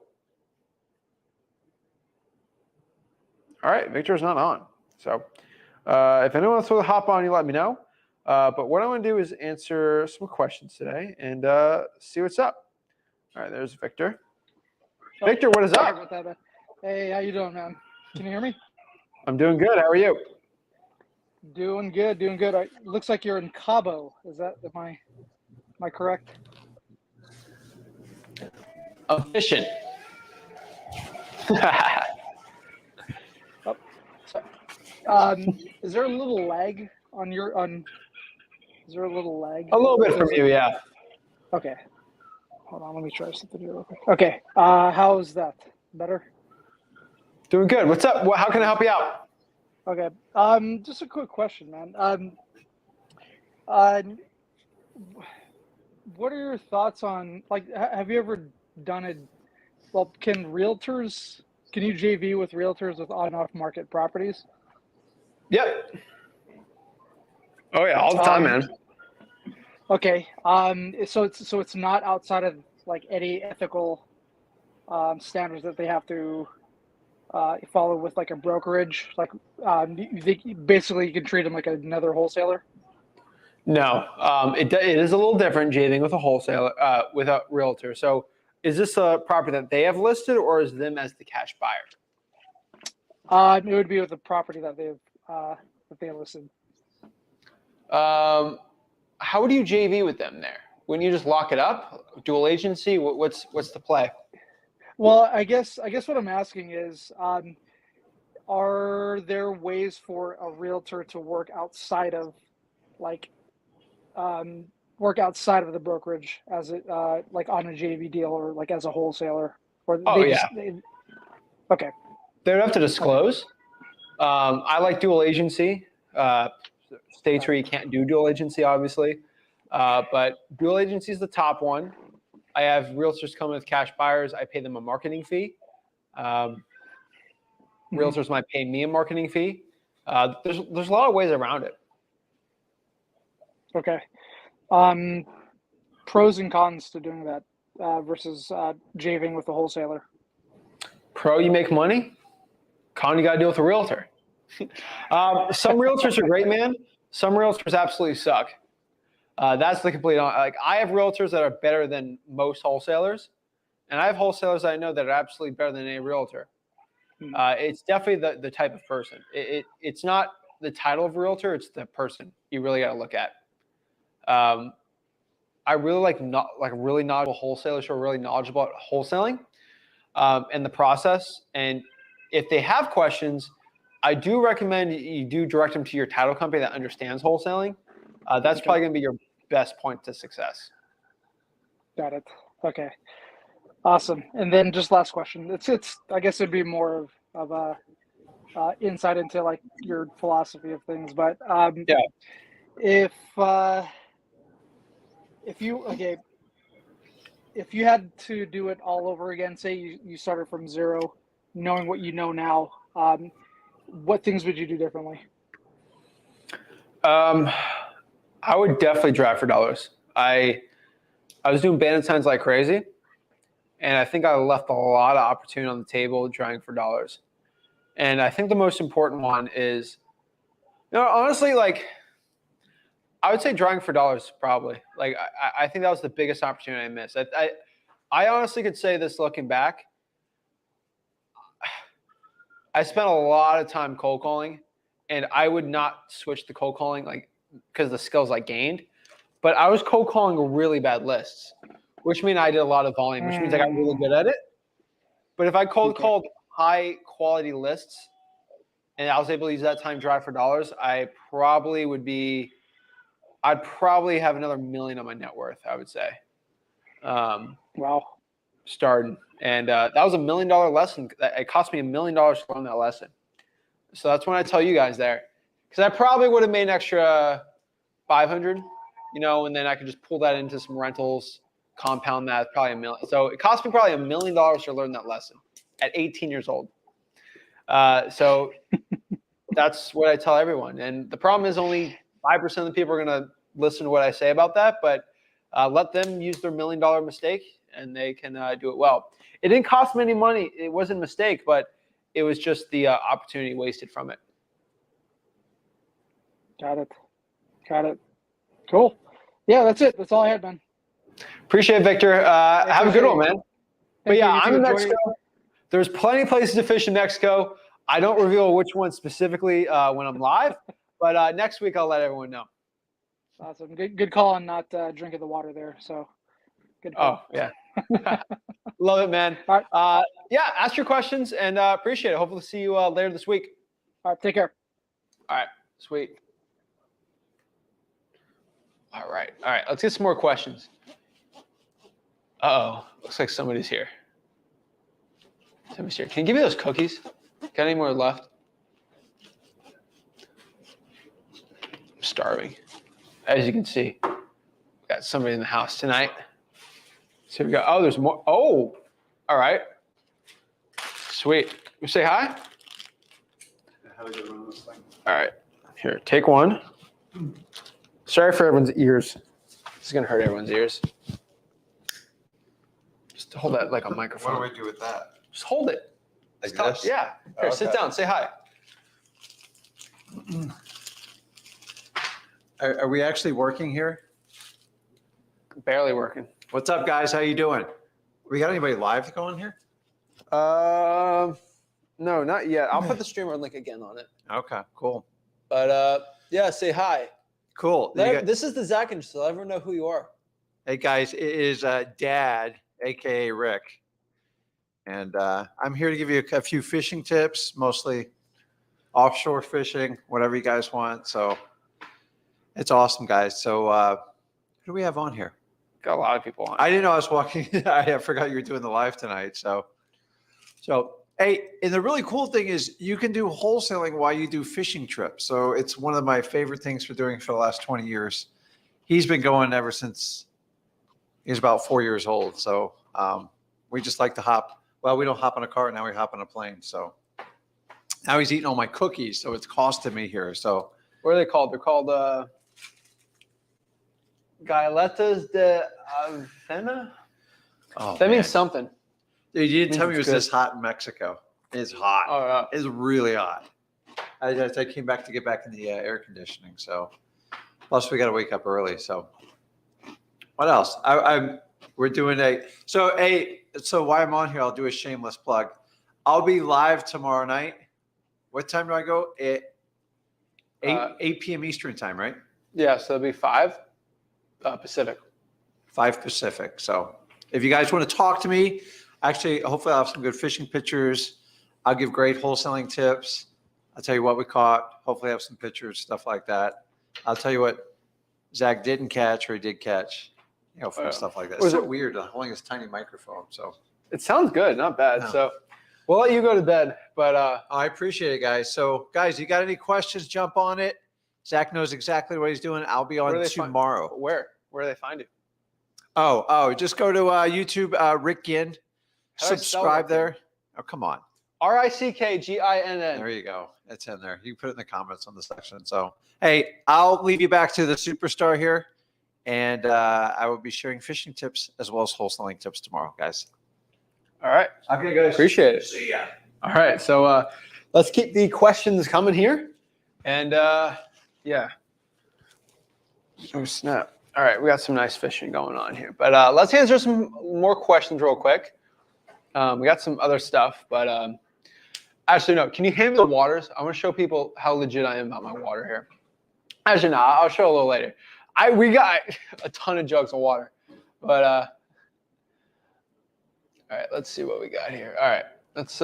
All right, Victor's not on. So if anyone wants to hop on, you let me know. But what I want to do is answer some questions today and see what's up. All right, there's Victor. Victor, what is up? About that, hey, how you doing, man? Can you hear me? I'm doing good. How are you? Doing good, doing good. Looks like you're in Cabo. Am I correct? Efficient. Oh, sorry. Is there a little lag on your Is there a little lag? A little bit from you, yeah. Okay. Hold on, let me try something here real quick. Okay. How's that? Better? Doing good. What's up? How can I help you out? Okay. Just a quick question, man. What are your thoughts on, like, have you ever done it? Well, can you JV with realtors with on and off market properties? Yep. Oh yeah, all the time, man. Okay. So it's not outside of like any ethical standards that they have to follow with like a brokerage. Like basically you can treat them like another wholesaler. No, it is a little different JVing with a wholesaler, with a realtor. So is this a property that they have listed or is them as the cash buyer? It would be with the property that they listed. How would you JV with them there? Wouldn't you just lock it up? Dual agency? What's the play? Well, I guess what I'm asking is, are there ways for a realtor to work outside of the brokerage as it like on a JV deal or like as a wholesaler? Or okay. They would have to disclose. I like dual agency. States where you can't do dual agency, obviously. But dual agency is the top one. I have realtors come with cash buyers. I pay them a marketing fee. Realtors might pay me a marketing fee. There's a lot of ways around it. Okay. Pros and cons to doing that versus javing with a wholesaler. Pro, you make money. Con, you got to deal with a realtor. Some realtors are great, man. Some realtors absolutely suck. That's the complete. Like, I have realtors that are better than most wholesalers, and I have wholesalers that I know that are absolutely better than any realtor. It's definitely the type of person. It's not the title of a realtor; it's the person you really got to look at. I really like really knowledgeable wholesalers who are really knowledgeable about wholesaling and the process. And if they have questions, I do recommend you do direct them to your title company that understands wholesaling. That's probably going to be your best point to success. Got it. Okay. Awesome. And then just last question. It's I guess it'd be more of a insight into like your philosophy of things. But if you had to do it all over again, say you started from zero, knowing what you know now, what things would you do differently? I would definitely drive for dollars. I was doing bandit signs like crazy, and I think I left a lot of opportunity on the table driving for dollars. And I think the most important one is, honestly, like, I would say driving for dollars probably. Like, I think that was the biggest opportunity I missed. I honestly could say this looking back. I spent a lot of time cold calling, and I would not switch to cold calling because of the skills I gained. But I was cold calling really bad lists, which means I did a lot of volume, which means I got really good at it. But if I cold called high quality lists and I was able to use that time to drive for dollars, I'd probably have another $1 million on my net worth, I would say. Wow. Starting. And that was $1 million lesson. It cost me $1 million to learn that lesson. So that's when I tell you guys there. Because I probably would have made an extra 500, and then I could just pull that into some rentals, compound that, probably $1 million. So it cost me probably $1 million to learn that lesson at 18 years old. So that's what I tell everyone. And the problem is only 5% of the people are going to listen to what I say about that, but let them use their $1 million mistake and they can do it well. It didn't cost me any money. It wasn't a mistake, but it was just the opportunity wasted from it. Got it. Cool. Yeah, that's it. That's all I had, man. Appreciate it, Victor. Have a good one, man. But yeah, I'm in Mexico. There's plenty of places to fish in Mexico. I don't reveal which one specifically when I'm live, but next week I'll let everyone know. Awesome. Good call on not drinking the water there. So good call. Oh, yeah. Love it, man. All right. Yeah, ask your questions and appreciate it. Hopefully see you later this week. All right. Take care. All right. Sweet. All right. Let's get some more questions. Uh-oh. Looks like somebody's here. Somebody's here. Can you give me those cookies? Got any more left? I'm starving. As you can see, we got somebody in the house tonight. So we got, there's more. Oh, all right. Sweet. You say hi? How to get around this thing. All right. Here, take one. Sorry for everyone's ears. This is going to hurt everyone's ears. Just hold that like a microphone. What do I do with that? Just hold it. Like Stop. this? Yeah. Here, Okay. sit down. Say hi. Are we actually working here? Barely working. What's up, guys? How you doing? We got anybody live going here? No, not yet. I'll put the streamer link again on it. Okay, cool. But yeah, say hi. Cool. This is the Zach Ginn, so let everyone know who you are. Hey, guys, it is Dad, a.k.a. Rick. And I'm here to give you a few fishing tips, mostly offshore fishing, whatever you guys want. So it's awesome, guys. So who do we have on here? Got a lot of people on. I didn't know I was walking. I forgot you were doing the live tonight. So hey, and the really cool thing is you can do wholesaling while you do fishing trips. So it's one of my favorite things for doing for the last 20 years. he's been going ever since he was about 4 years old. So we just like to hop. Well, we don't hop on a car now. We hop on a plane. So now he's eating all my cookies. So it's costing me here. So What are they called? They're called Galetas de Avena. oh, That man. means something. Dude, you didn't tell me it was good. this hot in Mexico. It's hot. Oh, yeah. It's really hot. I came back to get back in the air conditioning. So plus we got to wake up early. So what else? We're doing so while I'm on here, I'll do a shameless plug. I'll be live tomorrow night. What time do I go? 8 p.m. Eastern time, right? Yeah, so it'll be 5 Pacific. 5 Pacific. So if you guys want to talk to me, actually, hopefully I'll have some good fishing pictures. I'll give great wholesaling tips. I'll tell you what we caught. Hopefully I have some pictures, stuff like that. I'll tell you what Zach didn't catch or he did catch, stuff like that. It's so weird holding this tiny microphone. So it sounds good, not bad. No. So we'll let you go to bed, but I appreciate it, guys. So guys, you got any questions, jump on it. Zach knows exactly what he's doing. I'll be on tomorrow. Where do they find you? Oh, just go to YouTube, Rick Ginn. Subscribe there. Oh, come on. RickGinn. There you go. It's in there. You can put it in the comments on the section. So, hey, I'll leave you back to the superstar here. And I will be sharing fishing tips as well as wholesaling tips tomorrow, guys. All right. Okay, guys. Appreciate it. See ya. All right. So let's keep the questions coming here. And yeah. Oh, snap. All right. We got some nice fishing going on here. But let's answer some more questions real quick. We got some other stuff, but actually, no. Can you hand me the waters? I want to show people how legit I am about my water here. Actually, no. I'll show a little later. We got a ton of jugs of water, but all right. Let's see what we got here. All right. Let's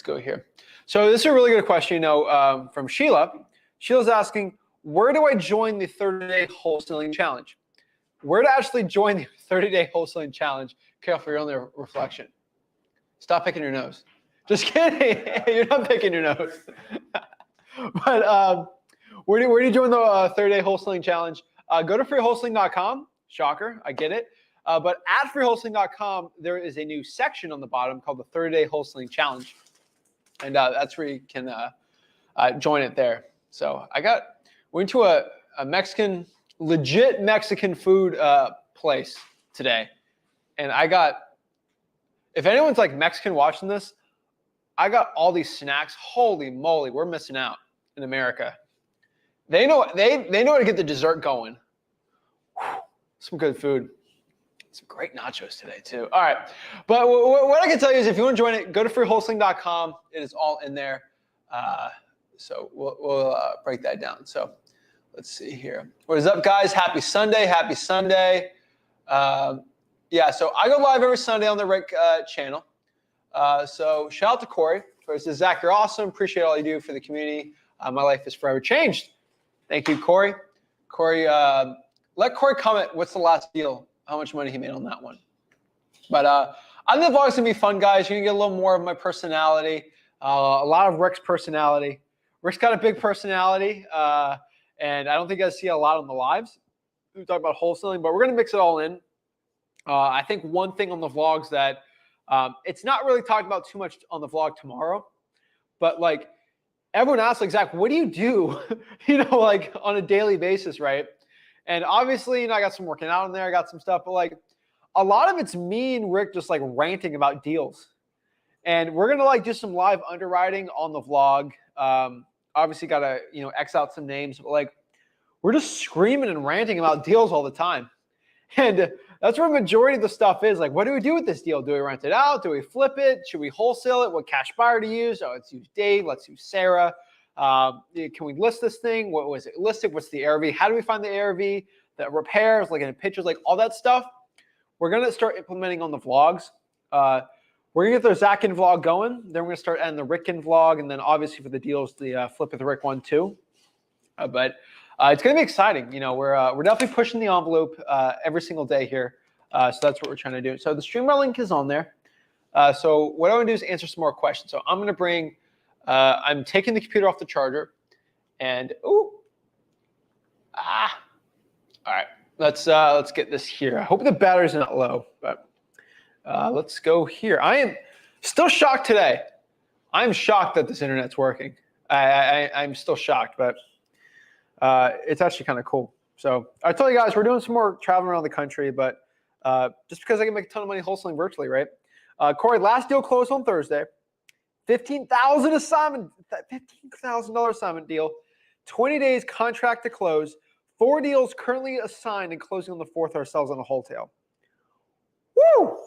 go here. So this is a really good question. From Sheila. Sheila's asking, where do I join the 30-day wholesaling challenge? Where to actually join the 30-day wholesaling challenge? Careful, your own reflection. Stop picking your nose. Just kidding. You're not picking your nose. But where do you join the 30-day wholesaling challenge? Go to freewholesaling.com. Shocker, I get it. But at freewholesaling.com, there is a new section on the bottom called the 30-day wholesaling challenge. And that's where you can join it there. So we went to a Mexican, legit Mexican food place today. And if anyone's like Mexican watching this, I got all these snacks. Holy moly, we're missing out in America. They know how to get the dessert going. Whew, some good food. Some great nachos today too. All right, but what I can tell you is if you want to join it, go to freewholesaling.com. It is all in there. So we'll break that down. So let's see here. What is up, guys? Happy Sunday. Happy Sunday. Yeah, so I go live every Sunday on the Rick channel. So shout out to Corey. Corey says, Zach, you're awesome. Appreciate all you do for the community. My life is forever changed. Thank you, Corey. Corey, let Corey comment what's the last deal, how much money he made on that one. But I think the vlog's going to be fun, guys. You're going to get a little more of my personality, a lot of Rick's personality. Rick's got a big personality, and I don't think I see a lot on the lives. We talk about wholesaling, but we're going to mix it all in. I think one thing on the vlogs that it's not really talked about too much on the vlog tomorrow, but like everyone asks, like, Zach, what do you do, like on a daily basis, right? And obviously, I got some working out in there, I got some stuff, but like a lot of it's me and Rick just like ranting about deals. And we're going to like do some live underwriting on the vlog. Obviously got to, X out some names, but like we're just screaming and ranting about deals all the time. And that's where the majority of the stuff is. Like, what do we do with this deal? Do we rent it out? Do we flip it? Should we wholesale it? What cash buyer to use? Oh, let's use Dave. Let's use Sarah. Can we list this thing? What was it listed? What's the ARV? How do we find the ARV? The repairs, like in pictures, like all that stuff. We're going to start implementing on the vlogs. We're going to get the Zach Ginn vlog going. Then we're going to start adding the Rick Ginn vlog. And then obviously for the deals, the Flip with the Rick one too. But it's going to be exciting. We're definitely pushing the envelope every single day here. So that's what we're trying to do. So the StreamYard link is on there. So what I'm going to do is answer some more questions. So I'm going to I'm taking the computer off the charger. And, All right, let's get this here. I hope the battery's not low, but let's go here. I am still shocked today. I'm shocked that this internet's working. I'm still shocked, but it's actually kind of cool. So I told you guys we're doing some more traveling around the country, but just because I can make a ton of money wholesaling virtually, right? Corey, last deal closed on Thursday. $15,000 assignment, $15,000 assignment deal. 20 days contract to close. 4 deals currently assigned and closing on the 4th ourselves on a wholesale. Woo!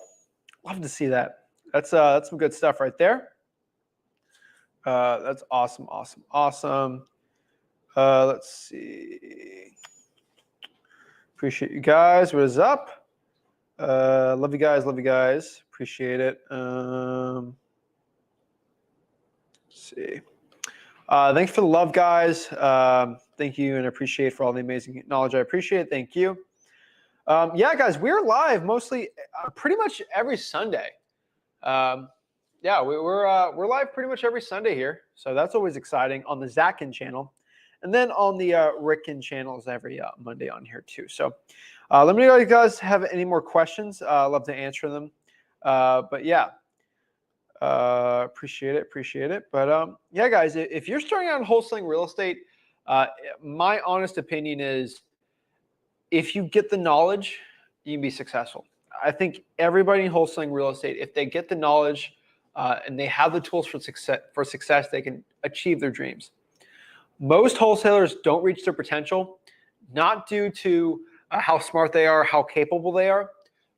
Love to see that. That's some good stuff right there. That's awesome, awesome, awesome. Let's see. Appreciate you guys. What is up? Love you guys. Love you guys. Appreciate it. Let's see. Thanks for the love, guys. Thank you, and appreciate for all the amazing knowledge. I appreciate it. Thank you. Yeah, guys, we're live mostly, pretty much every Sunday. Yeah, we're live pretty much every Sunday here, so that's always exciting on the Zach Ginn channel, and then on the Rick Ginn channels every Monday on here too. So let me know if you guys have any more questions. I'd love to answer them. But yeah. Appreciate it. But yeah, guys, if you're starting out in wholesaling real estate, my honest opinion is if you get the knowledge, you can be successful. I think everybody in wholesaling real estate, if they get the knowledge and they have the tools for success, they can achieve their dreams. Most wholesalers don't reach their potential, not due to how smart they are, how capable they are,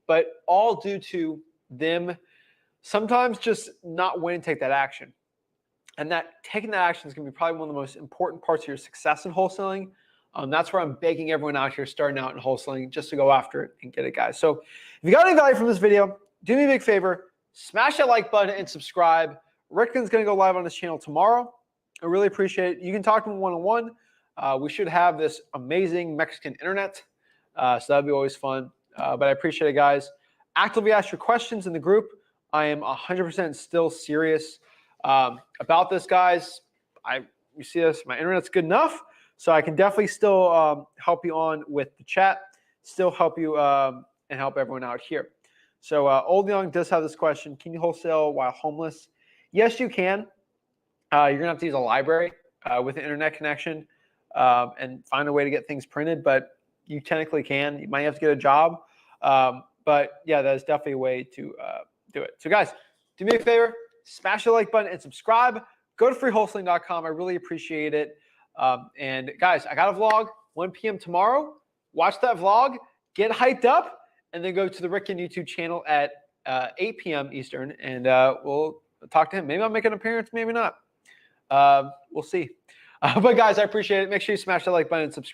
but all due to them sometimes just not willing to take that action. And that taking that action is going to be probably one of the most important parts of your success in wholesaling. That's where I'm begging everyone out here starting out in wholesaling just to go after it and get it, guys. So if you got any value from this video, do me a big favor, smash that like button and subscribe. Rick Ginn's going to go live on this channel tomorrow. I really appreciate it. You can talk to him one-on-one. We should have this amazing Mexican internet. So that'd be always fun. But I appreciate it, guys. Actively ask your questions in the group. I am 100% still serious about this, guys. You see this, my internet's good enough, so I can definitely still help you on with the chat, still help you and help everyone out here. So Old Young does have this question: can you wholesale while homeless? Yes, you can. You're gonna have to use a library with an internet connection and find a way to get things printed, but you technically can. You might have to get a job, but yeah, that is definitely a way to do it. So guys, do me a favor, smash the like button and subscribe. Go to freewholesaling.com. I really appreciate it. And guys, I got a vlog 1 p.m. tomorrow. Watch that vlog, get hyped up, and then go to the Rick Ginn YouTube channel at 8 p.m. Eastern, and we'll talk to him. Maybe I'll make an appearance, maybe not. We'll see. But guys, I appreciate it. Make sure you smash that like button and subscribe.